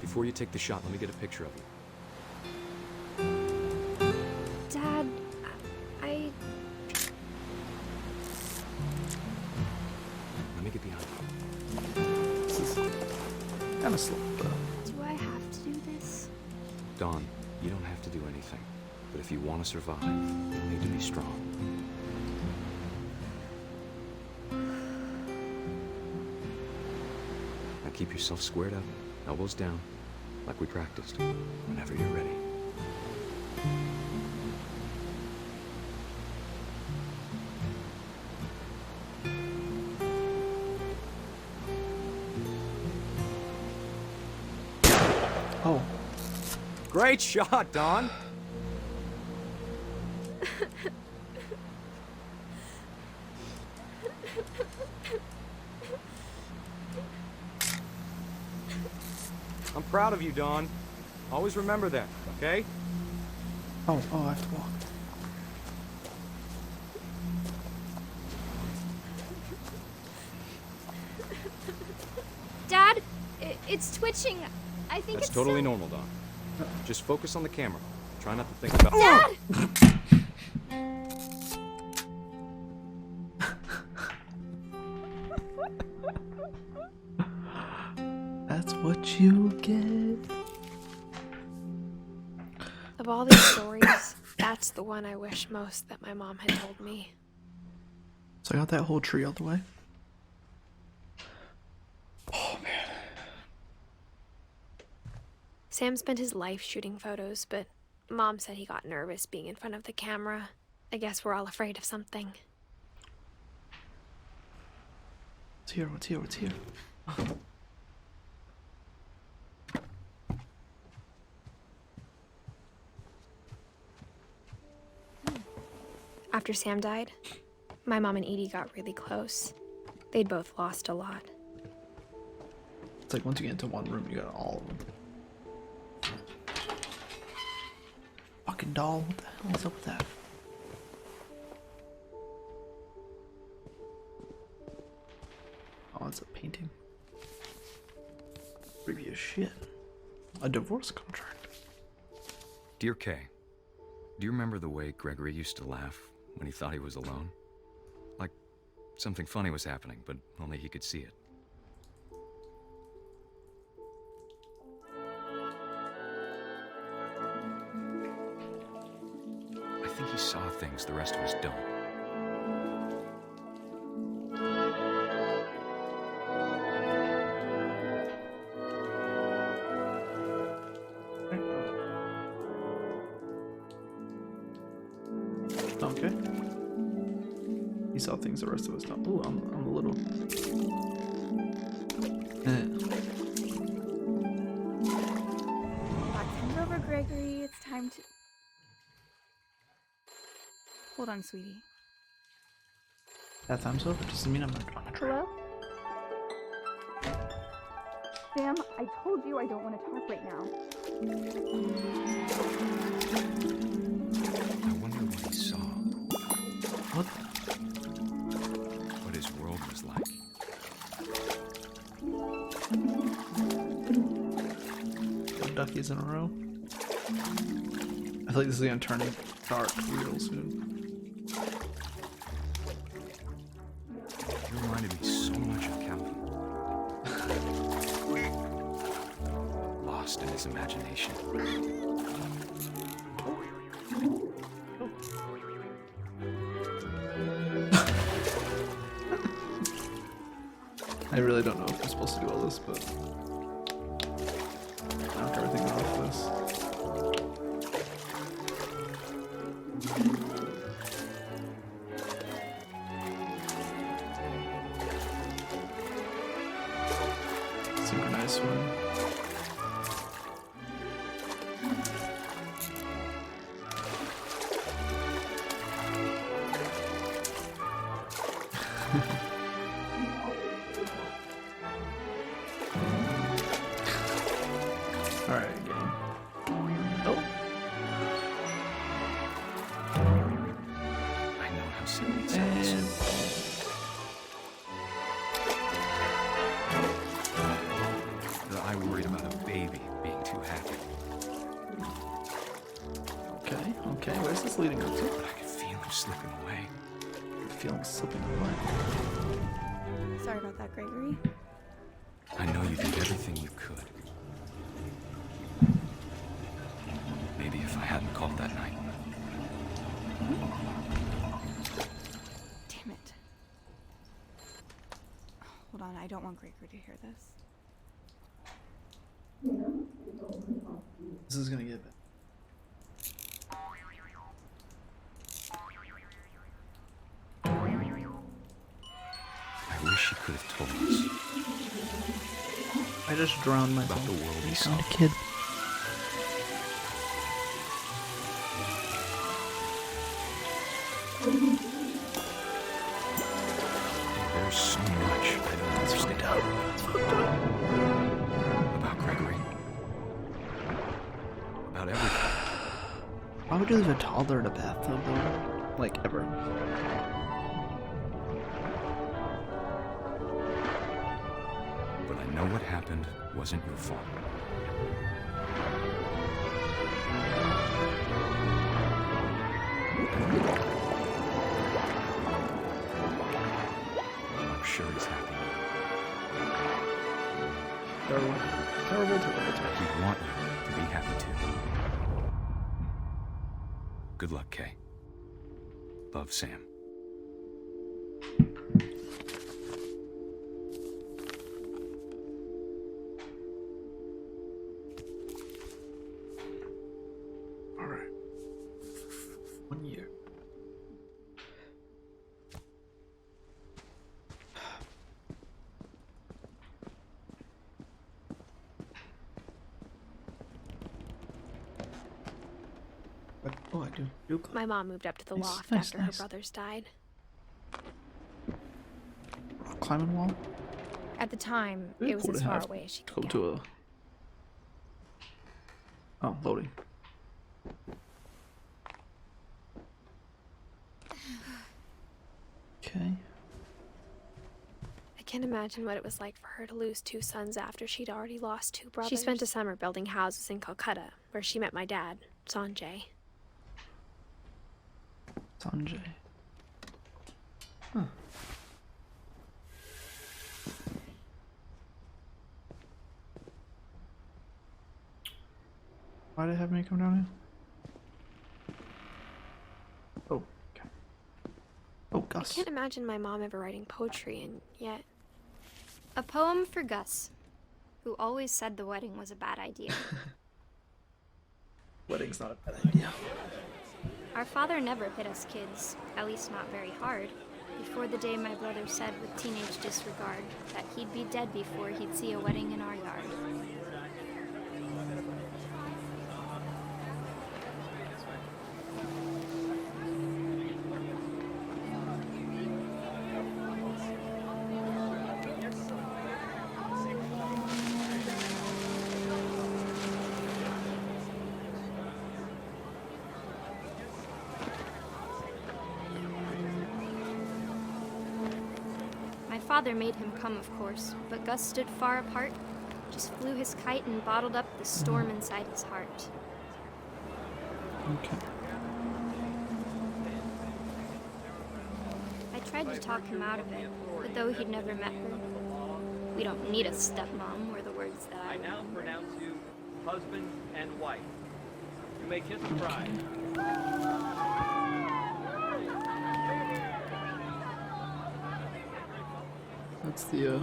Before you take the shot, let me get a picture of you. Dad, I... Let me get behind you. This is kind of slow, though. Do I have to do this? Dawn, you don't have to do anything. But if you want to survive, you'll need to be strong. Now keep yourself squared up, elbows down, like we practiced, whenever you're ready. Oh. Great shot, Dawn! I'm proud of you, Dawn. Always remember that, okay? Oh, I have to walk. Dad, it's twitching. I think That's it's totally so... normal, Dawn. Just focus on the camera. Try not to think about... Dad! That's what you get. Of all these stories, that's the one I wish most that my mom had told me. So I got that whole tree out the way. Oh man. Sam spent his life shooting photos, but Mom said he got nervous being in front of the camera. I guess we're all afraid of something. What's here? What's here? What's here? After Sam died, my mom and Edie got really close. They'd both lost a lot. It's like once you get into one room, you got all of them. Fucking doll, what the hell is up with that? Oh, it's a painting. Creepy as shit. A divorce contract. Dear Kay, do you remember the way Gregory used to laugh when he thought he was alone? Like something funny was happening, but only he could see it. I think he saw things the rest of us don't. Okay. He saw things the rest of us don't. Ooh, I'm a little. Vaccines over, Gregory. It's time to. Hold on, sweetie. That time's over. Doesn't mean I'm not on a trip. Hello? Sam, I told you I don't want to talk right now. I wonder what he saw. What? What his world was like. No duckies in a row. I feel like this is gonna turn dark real soon. He reminded me so much of Calvin. Lost in his imagination. I really don't know if we're supposed to do all this, but I knock everything off this. Synchronized swim. Alright, game. Oh. I know how silly it sounds. I worried about a baby being too happy. Okay, where's this leading up to? But I could feel him slipping away. I feel him slipping away. Sorry about that, Gregory. I know you did everything you could. Maybe if I hadn't called that night. Damn it. Hold on, I don't want Gregory to hear this. This is gonna get bad. I wish he could have told us I just drowned myself. about the world he saw. I'm a kid. There's so much I don't understand about Gregory. About everything. Why would you leave a toddler in a bathtub though? Like, ever. But I know what happened wasn't your fault. I'm sure he's happy. Terrible, terrible, terrible, terrible. We want you to be happy too. Good luck, Kay. Love, Sam. All right. 1 year. Oh, I do. My mom moved up to the Nice, loft nice, after nice. her brothers died. Climbing wall. At the time, Really it was cool as to far have away as she Go could get. to a. Oh, loading. Okay. I can't imagine what it was like for her to lose 2 sons after she'd already lost 2 brothers. She spent a summer building houses in Calcutta, where she met my dad, Sanjay. Sanjay. Huh. Why did it have me come down here? Oh, okay. Oh, I Gus. can't imagine my mom ever writing poetry, and yet... A poem for Gus, who always said the wedding was a bad idea. Wedding's not a bad idea. Our father never hit us kids, at least not very hard, before the day my brother said with teenage disregard that he'd be dead before he'd see a wedding in our yard. My father made him come, of course, but Gus stood far apart, just flew his kite and bottled up the storm inside his heart. Okay. I tried to talk him out of it, but though he'd never met her, we don't need a stepmom were the words that I now pronounce you husband and wife. You may kiss the bride. That's the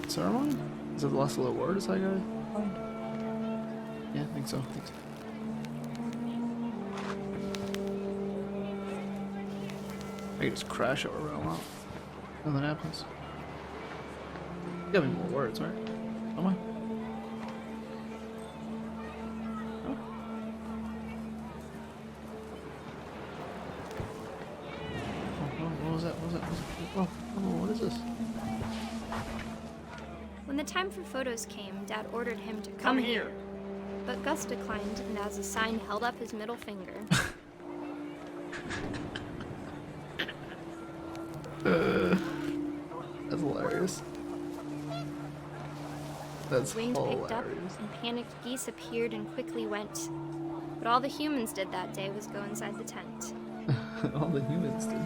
ceremony? Is that the last little words I gotta find? Yeah, I think so. I can just crash over real well. Nothing happens. You got me more words, right? Am I? Oh. What was that? What was that? Oh, what is this? When the time for photos came, Dad ordered him to come here. But Gus declined, and as a sign held up his middle finger. That's hilarious. That's Wind hilarious. picked up, and panicked geese appeared and quickly went. But all the humans did that day was go inside the tent. All the humans did.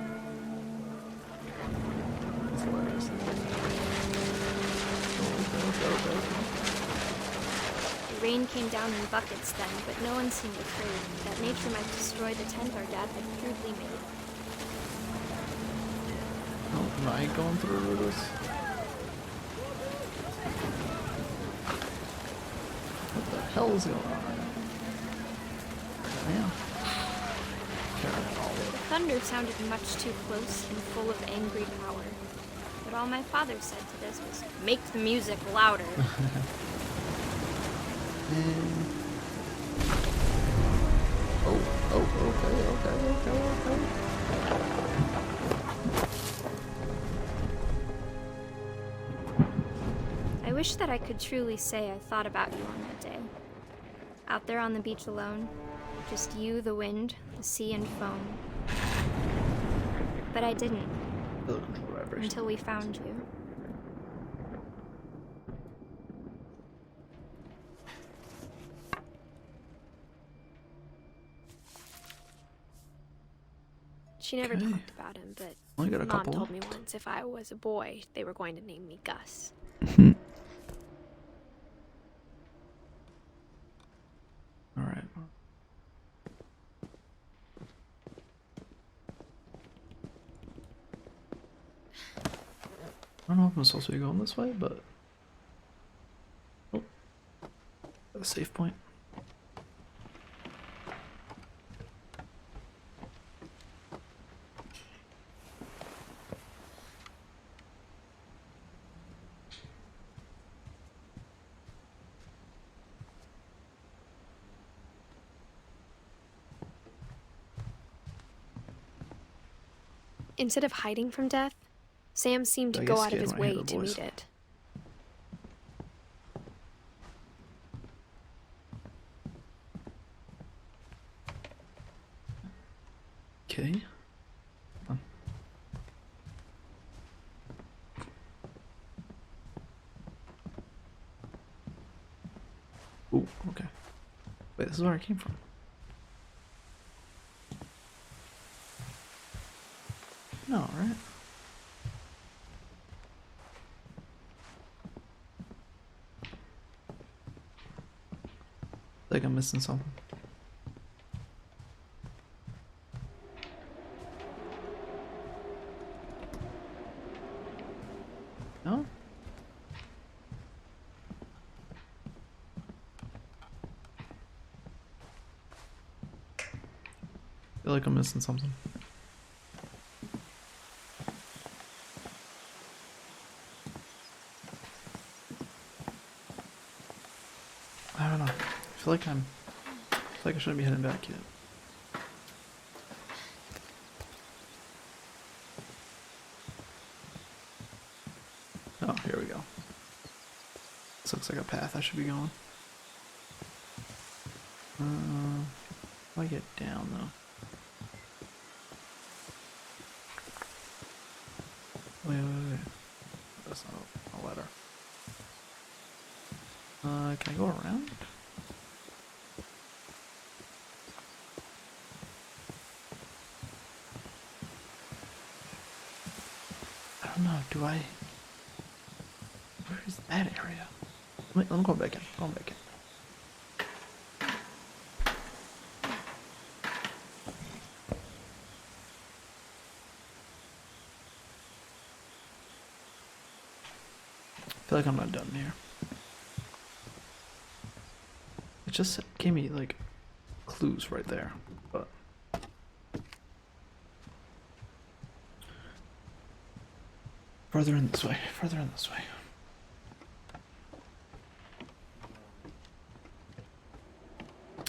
That's hilarious. The rain came down in buckets then, but no one seemed afraid that nature might destroy the tent our dad had crudely made. Oh, am I going through this? What the hell is going on? Damn. The thunder sounded much too close and full of angry power. But all my father said to this was, "Make the music louder." Okay. I wish that I could truly say I thought about you on that day. Out there on the beach alone, just you, the wind, the sea, and foam. But I didn't. Until we found you. She never talked about him, but Only got a Mom couple told me left. once if I was a boy, they were going to name me Gus. All right. I don't know if I'm supposed to be going this way, but oh, a safe point. Instead of hiding from death, Sam seemed to I go get out of scared his when I hear way the to voice. meet it. Okay. Ooh, okay. Wait, this is where I came from. No, right? Like I'm missing something. No? I feel like I'm missing something. I don't know. I feel like I shouldn't be heading back yet. Oh, here we go. This looks like a path I should be going. How do I get down though? Wait. That's not a ladder. Can I go around? I don't know, do I? Where is that area? Let me go back in. Go back in. I feel like I'm not done here. It just gave me like clues right there, but further in this way, further in this way.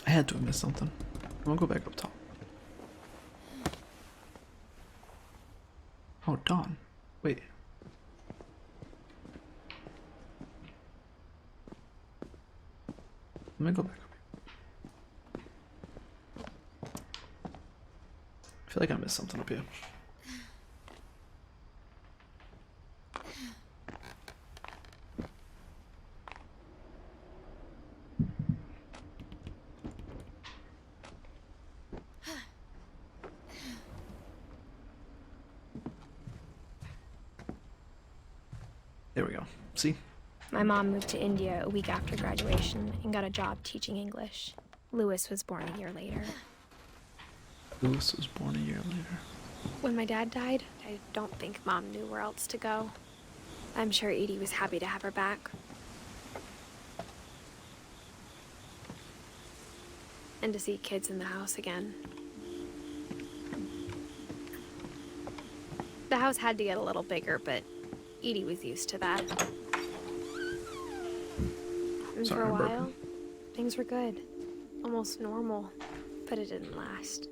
I had to have missed something. I'm gonna go back up top. Oh, Dawn. Wait. Let me go back up here. I feel like I missed something up here. There we go. See? My mom moved to India a week after graduation and got a job teaching English. Lewis was born a year later. Lewis was born a year later. When my dad died, I don't think Mom knew where else to go. I'm sure Edie was happy to have her back. And to see kids in the house again. The house had to get a little bigger, but Edie was used to that. And Sorry, for a I'm while, burping. things were good. Almost normal, but it didn't last.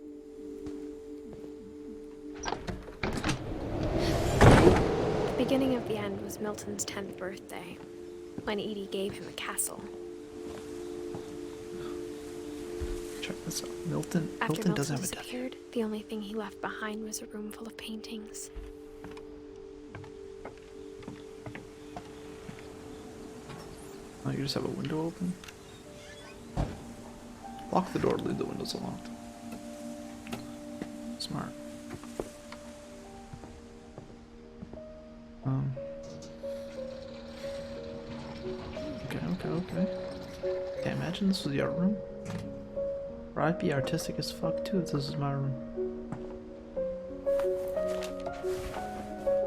The beginning of the end was Milton's 10th birthday, when Edie gave him a castle. Check this out. Milton After doesn't have a death. disappeared, the only thing he left behind was a room full of paintings. Oh, you just have a window open? Lock the door, leave the windows unlocked. Smart. Okay. Okay, imagine this was your room. Or I'd be artistic as fuck too if this was my room.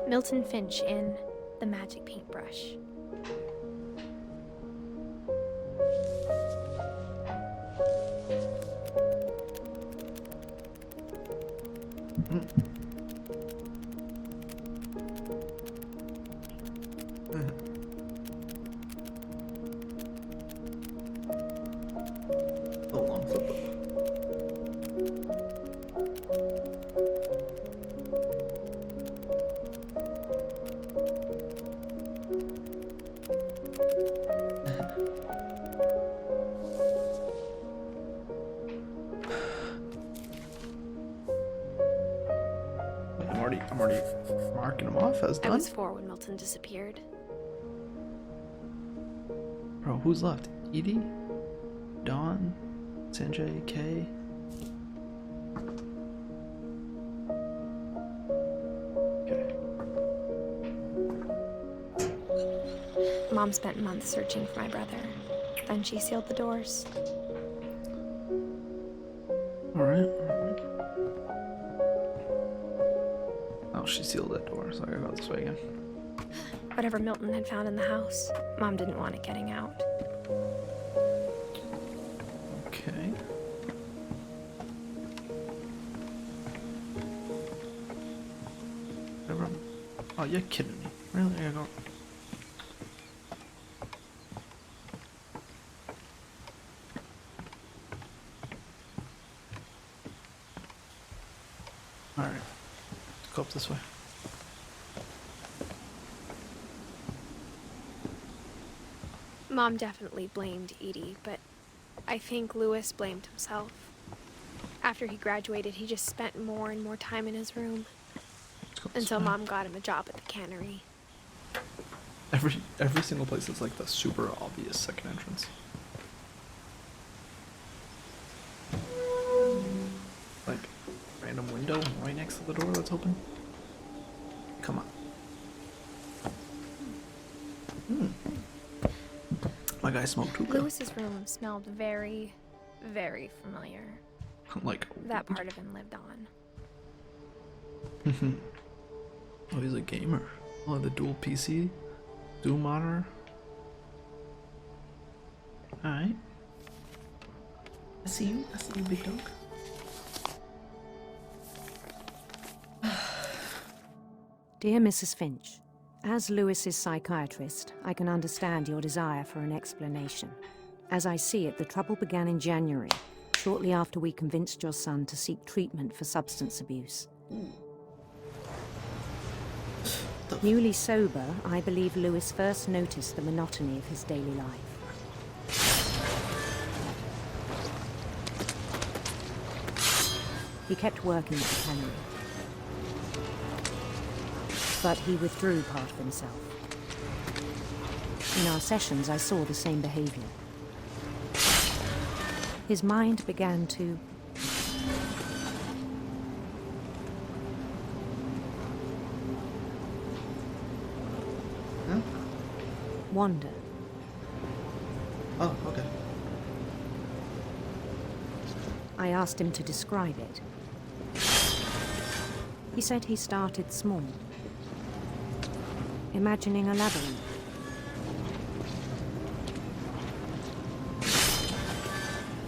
Milton Finch in The Magic Paintbrush. The long flip book. I'm already marking them off as done. I was 4 when Milton disappeared. Bro, who's left? Edie? Dawn? Sanjay? Kay? Okay. Mom spent months searching for my brother. Then she sealed the doors. Alright. Oh, she sealed that door, so I gotta go this way again. Whatever Milton had found in the house, Mom didn't want it getting out. Okay. Whatever. Oh, you're kidding me. Really? I gotta go. Alright. Let's go up this way. Mom definitely blamed Edie, but I think Louis blamed himself. After he graduated, he just spent more and more time in his room. Until Mom got him a job at the cannery. Every single place is like the super obvious second entrance. Like, random window right next to the door that's open. Come on. My guy smoked hookah. Louis's room smelled very, very familiar. Like that part of him lived on. Oh, he's a gamer. Oh, the dual PC, dual monitor. All right. I see you, big dog. Dear Mrs. Finch, as Louis's psychiatrist, I can understand your desire for an explanation. As I see it, the trouble began in January, shortly after we convinced your son to seek treatment for substance abuse. Newly sober, I believe Louis first noticed the monotony of his daily life. He kept working at the cannery, but he withdrew part of himself. In our sessions, I saw the same behavior. His mind began to wander. Oh, okay. I asked him to describe it. He said he started small, imagining a labyrinth.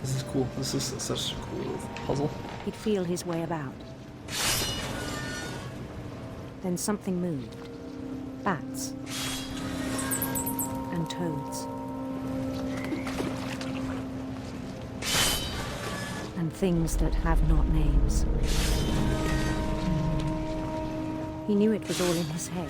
This is cool. This is such a cool little puzzle. He'd feel his way about. Then something moved. Bats. And toads. And things that have not names. He knew it was all in his head.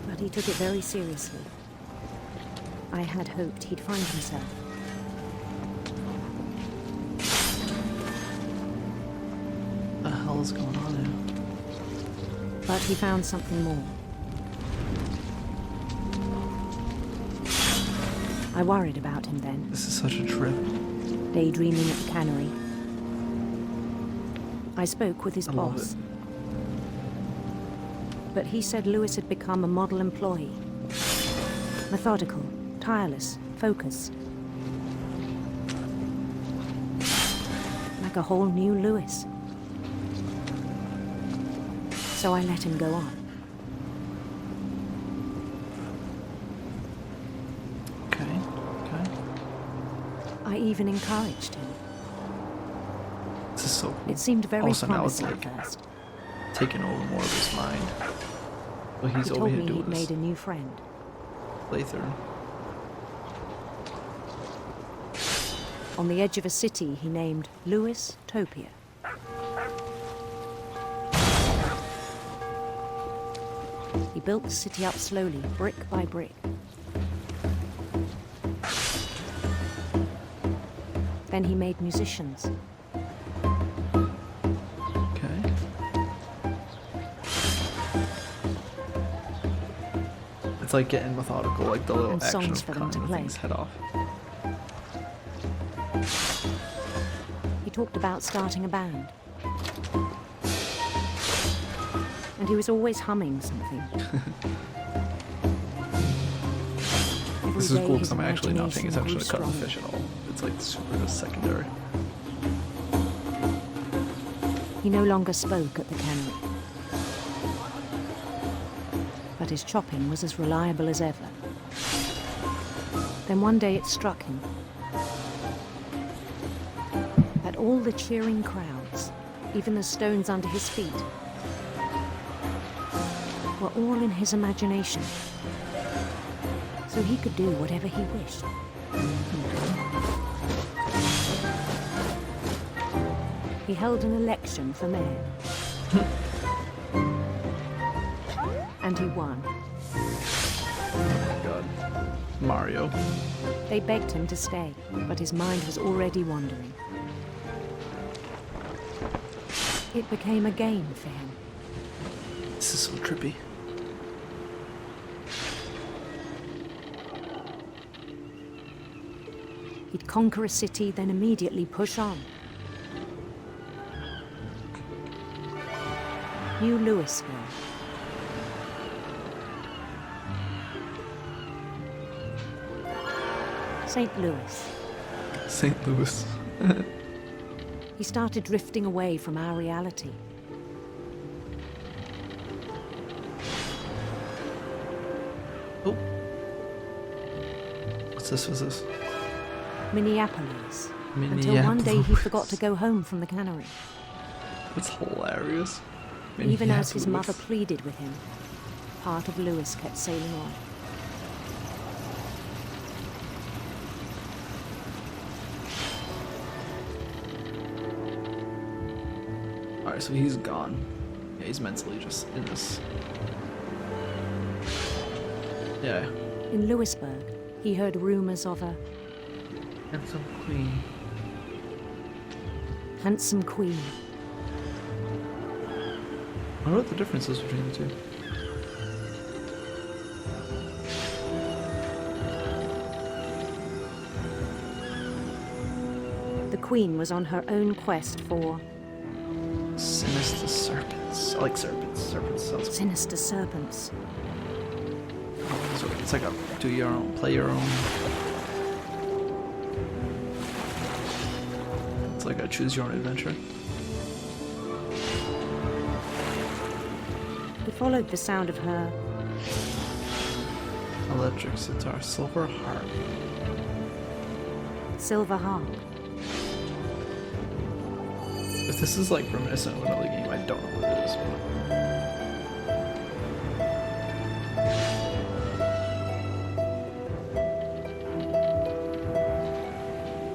But he took it very seriously. I had hoped he'd find himself. What the hell is going on here? But he found something more. I worried about him then. This is such a trip. Daydreaming at the cannery. I spoke with his boss. But he said Lewis had become a model employee. Methodical, tireless, focused. Like a whole new Lewis. So I let him go on. Okay. I even encouraged him. This is so cool. It seemed very Also, now it's promising like at first. taking over more of his mind. But he's He over told here me doing he'd this made a new friend. playthrough. On the edge of a city he named Lewis Topia. He built the city up slowly, brick by brick. Then he made musicians. Okay. It's like getting methodical, like the little And action songs of for them to cutting the play. thing's head off. He talked about starting a band. And he was always humming something. This is cool because I'm actually not paying imagination attention to cutting the grew fish at all. It's like super just secondary. He no longer spoke at the cannery. But his chopping was as reliable as ever. Then one day it struck him that all the cheering crowds, even the stones under his feet, were all in his imagination. So he could do whatever he wished. He held an election for mayor. And he won. Oh my god. Mario. They begged him to stay, but his mind was already wandering. It became a game for him. This is so trippy. He'd conquer a city, then immediately push on. New Louisville. St. Louis. St. Louis. He started drifting away from our reality. Oh. What's this? What's this? Minneapolis. Until one day he forgot to go home from the cannery. That's hilarious. Even as his mother pleaded with him, part of Lewis kept sailing on. Alright, so he's gone. Yeah, he's mentally just in this. Yeah. In Louisburg, he heard rumors of a Handsome queen. handsome queen. I wonder what the difference is between the two. The queen was on her own quest for Sinister serpents. I like serpents. Serpents sounds cool. sinister serpents. So it's like a do your own, play your own. It's like a choose your own adventure. He followed the sound of her Electric sitar, silver harp. silver harp. If this is like reminiscent of another game, I don't know what it is.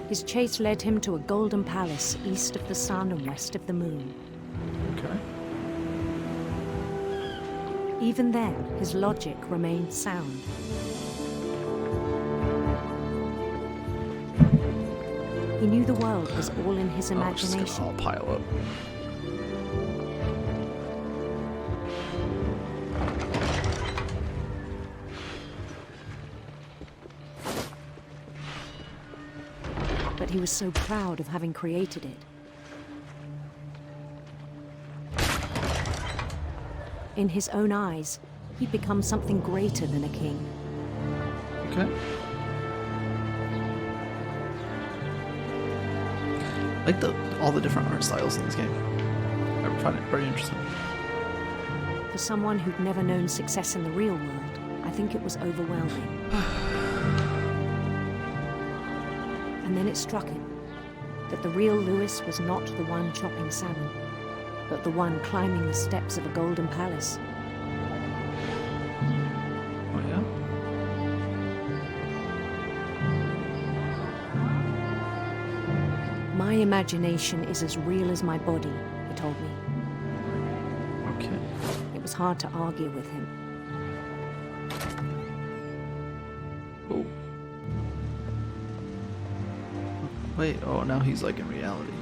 His chase led him to a golden palace east of the sun and west of the moon. Okay. Even then, his logic remained sound. He knew the world was all in his imagination. Just gonna all pile up. But he was so proud of having created it. In his own eyes, he'd become something greater than a king. Okay. I like all the different art styles in this game. I find it very interesting. For someone who'd never known success in the real world, I think it was overwhelming. And then it struck him that the real Lewis was not the one chopping salmon, but the one climbing the steps of a golden palace. Oh yeah? My imagination is as real as my body, he told me. Okay. It was hard to argue with him. Oh. Wait, oh, now he's like in reality.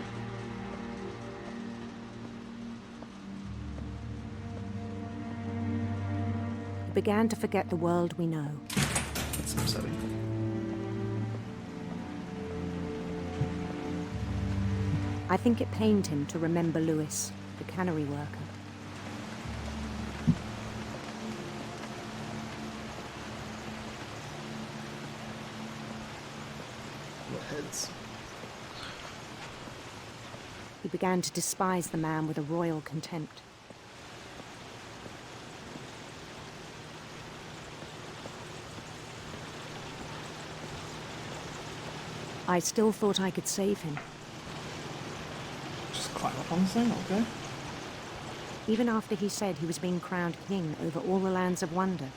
He began to forget the world we know. That's upsetting. I think it pained him to remember Lewis, the cannery worker. What heads? He began to despise the man with a royal contempt. I still thought I could save him. Just climb up on this thing, okay? Even after he said he was being crowned king over all the lands of wonder.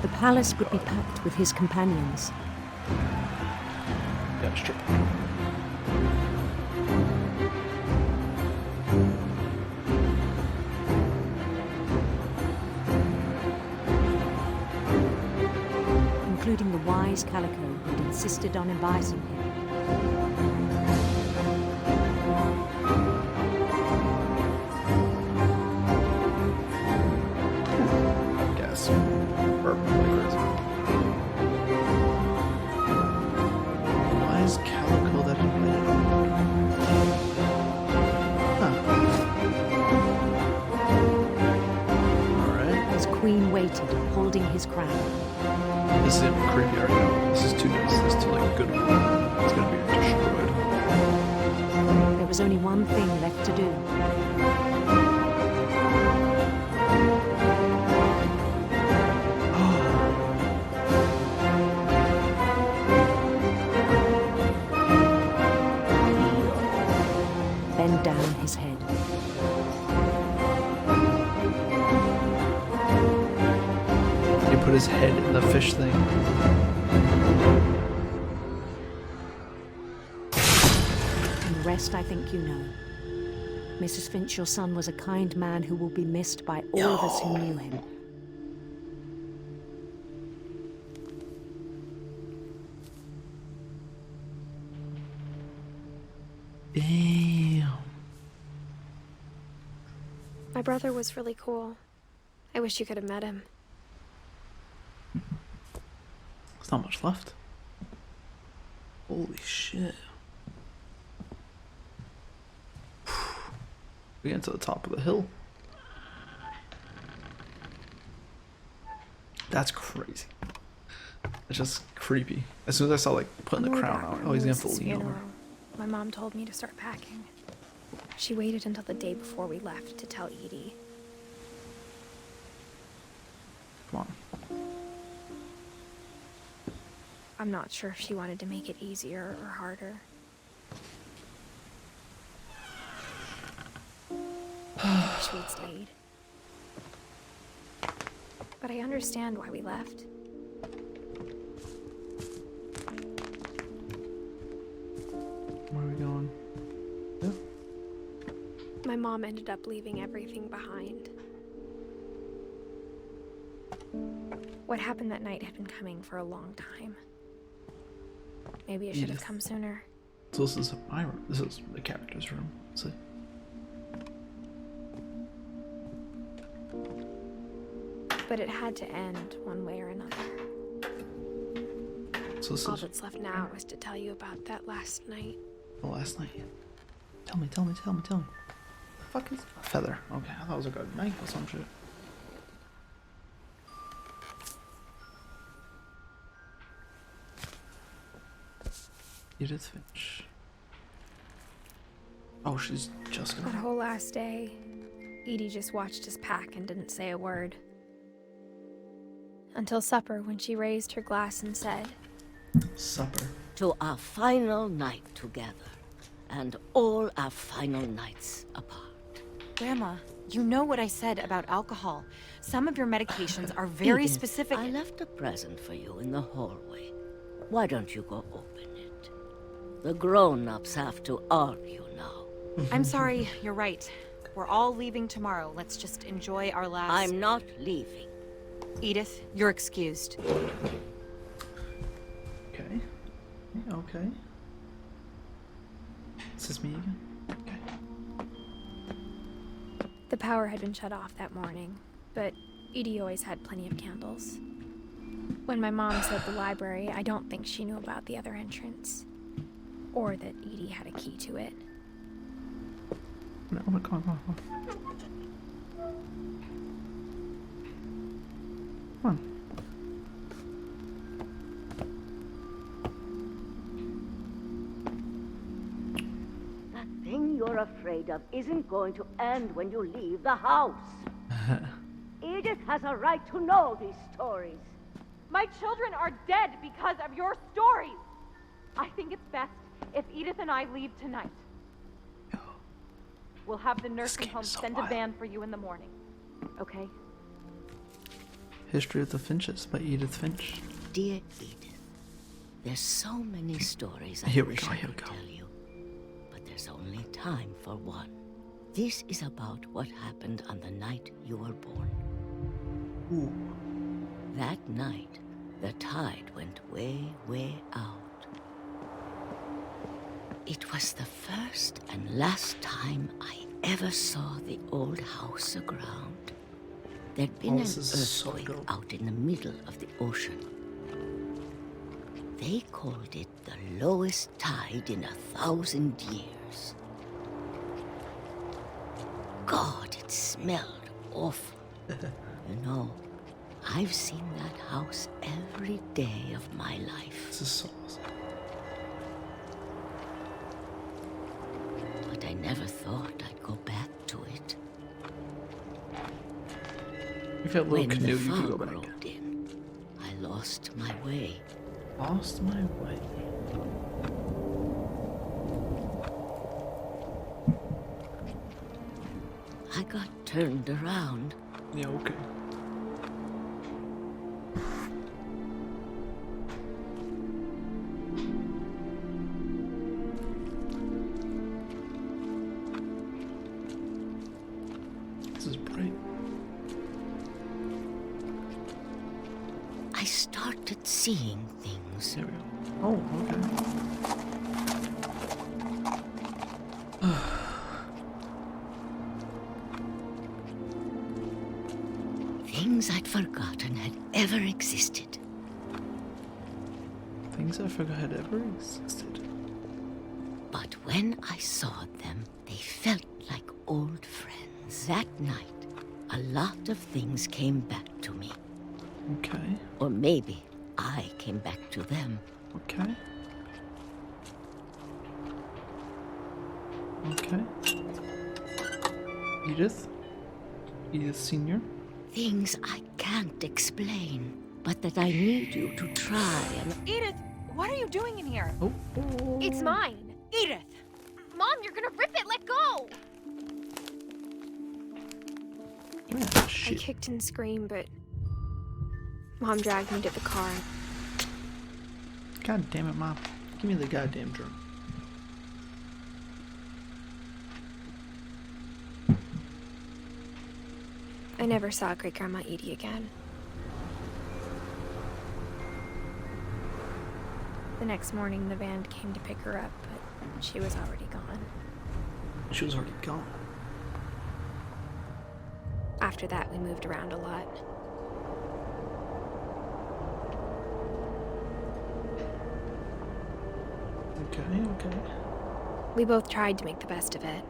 The palace would be packed with his companions. Yeah, it's true. Including the wise Calico who'd insisted on inviting him. Guess. Or crazy. Wise Calico that invited him. Huh. Alright. His queen waited, holding his crown. This is creepy right now. This is too nice. This is too like good. It's gonna be destroyed. There was only one thing left to do. Bend down his head. He put his head in the fish thing. And the rest I think you know. Mrs. Finch, your son was a kind man who will be missed by all of us who knew him. Damn. My brother was really cool. I wish you could have met him. There's not much left. Holy shit. We get to the top of the hill. That's crazy. It's just creepy. As soon as I saw like putting the crown out, oh, he's gonna have to lean over. My mom told me to start packing. She waited until the day before we left to tell Edie. Come on. I'm not sure if she wanted to make it easier or harder. I wish we'd stayed. But I understand why we left. Where are we going? Yeah. My mom ended up leaving everything behind. What happened that night had been coming for a long time. Maybe it should have come sooner. So this is my room. This is the character's room. See? But it had to end one way or another. So this All is that's left now is to tell you about that last night. the last night. Tell me. The fuck is a feather? Okay, I thought it was like a knife or some shit. Edith Finch. Oh, she's just gonna. That whole last day, Edie just watched us pack and didn't say a word. Until supper, when she raised her glass and said, Supper. To our final night together, and all our final nights apart. Grandma, you know what I said about alcohol. Some of your medications are very Edith, specific. I left a present for you in the hallway. Why don't you go open it? The grown-ups have to argue now. I'm sorry, you're right. We're all leaving tomorrow. Let's just enjoy our last... I'm not leaving. Edith, you're excused. Okay. Yeah, okay. Is this me again? Okay. the power had been shut off that morning, but Edie always had plenty of candles. When my mom said the library, I don't think she knew about the other entrance. Or that Edie had a key to it. No, come on. Come on. That thing you're afraid of isn't going to end when you leave the house. Edith has a right to know these stories. My children are dead because of your stories. I think it's best if Edith and I leave tonight. We'll have the nursing home send a van for you in the morning. Okay? History of the Finches by Edith Finch. Dear Edith, there's so many stories I Here we wish go, I here we could go. tell you, but there's only time for one. This is about what happened on the night you were born. Ooh. That night, the tide went way, way out. It was the first and last time I ever saw the old house aground. There'd been an this is so earthquake dope. out in the middle of the ocean. They called it the lowest tide in 1,000 years. God, it smelled awful. You know, I've seen that house every day of my life. This is so awesome. But I never thought I'd go back to it. If you had a little When canoe, the you could go fog back. rolled in, I lost my way. Lost my way. I got turned around. Yeah, okay. This is bright. I started seeing things. There we go. Oh, okay. Things I'd forgotten had ever existed. Things I forgot had ever existed. But when I saw them, they felt like old friends. That night, a lot of things came back to me. Okay. Or maybe I came back to them. Okay. Okay. Edith? Edith Senior? Things I can't explain, but that I need you to try and... Edith, what are you doing in here? Oh. It's mine. Edith! Mom, you're gonna rip it. Let go. I Shit. kicked and screamed, but Mom dragged me to the car. God damn it, Mom. Give me the goddamn drum. I never saw Great-Grandma Edie again. The next morning, the van came to pick her up, but she was already gone. She was already gone. After that, we moved around a lot. Okay. We both tried to make the best of it.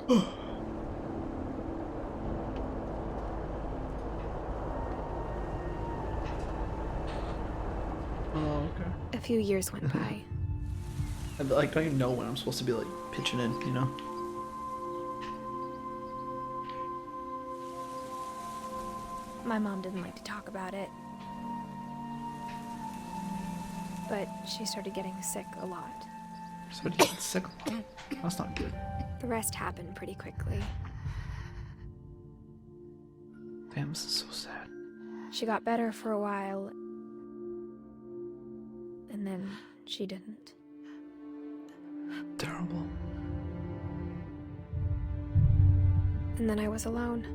Oh, okay. A few years went by. I like don't even know when I'm supposed to be like pitching in, you know? My mom didn't like to talk about it. But she started getting sick a lot. Started getting sick a lot? That's not good. The rest happened pretty quickly. Damn, this is so sad. She got better for a while, and then she didn't. Terrible. And then I was alone.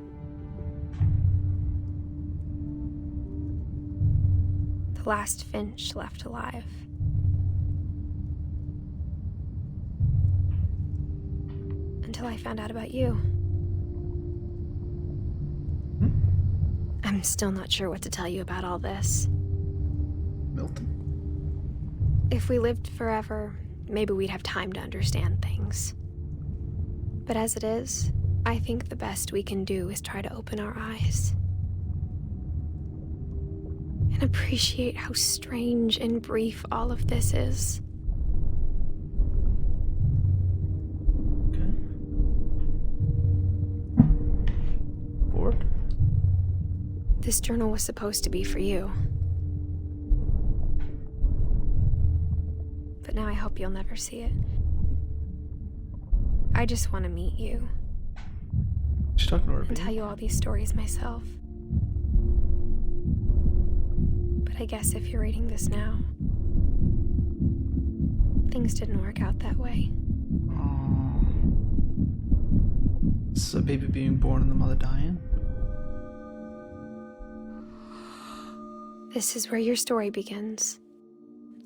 The last Finch left alive. Until I found out about you. I'm still not sure what to tell you about all this. Milton. If we lived forever, maybe we'd have time to understand things. But as it is, I think the best we can do is try to open our eyes. And appreciate how strange and brief all of this is. Okay. Bored? This journal was supposed to be for you. But now I hope you'll never see it. I just want to meet you. She's talking to her, and tell you all these stories myself. But I guess if you're reading this now, things didn't work out that way. Oh. This is a baby being born and the mother dying? This is where your story begins.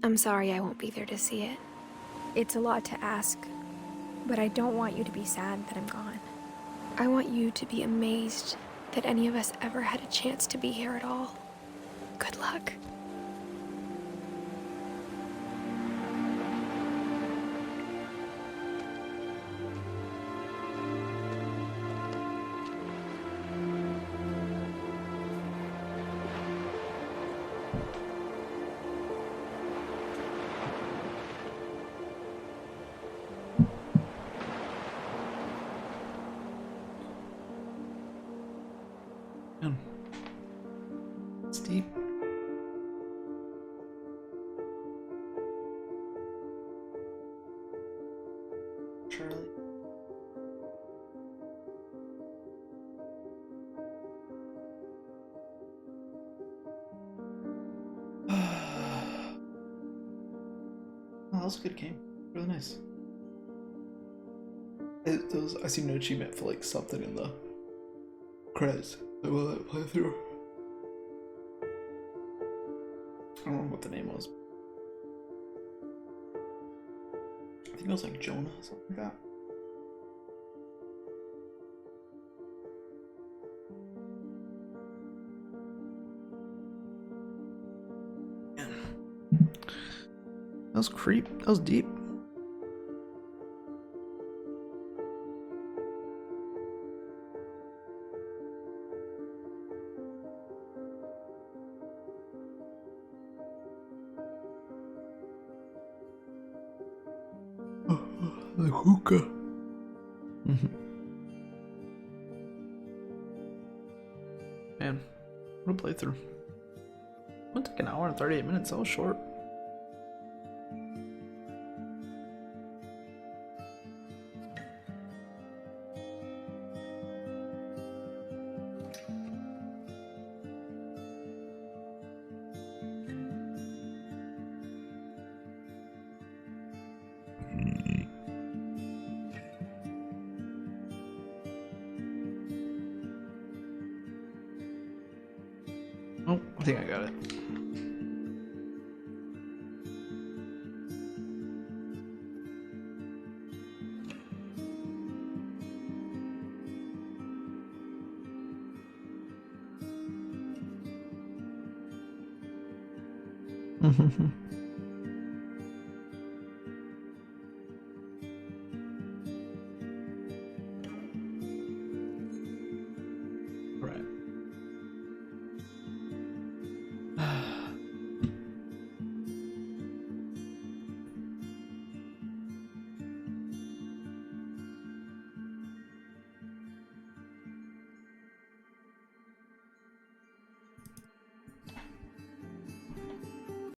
I'm sorry I won't be there to see it. It's a lot to ask, but I don't want you to be sad that I'm gone. I want you to be amazed that any of us ever had a chance to be here at all. Good luck. It's deep. Charlie. Oh, that was a good game. Really nice. I see no achievement for like something in the credits. I will let it play through. I don't remember what the name was. I think it was like Jonah, something like that. That was creep. That was deep. The hookah. Man, what a playthrough. It took an hour and 38 minutes. That was short. Oh, I think I got it.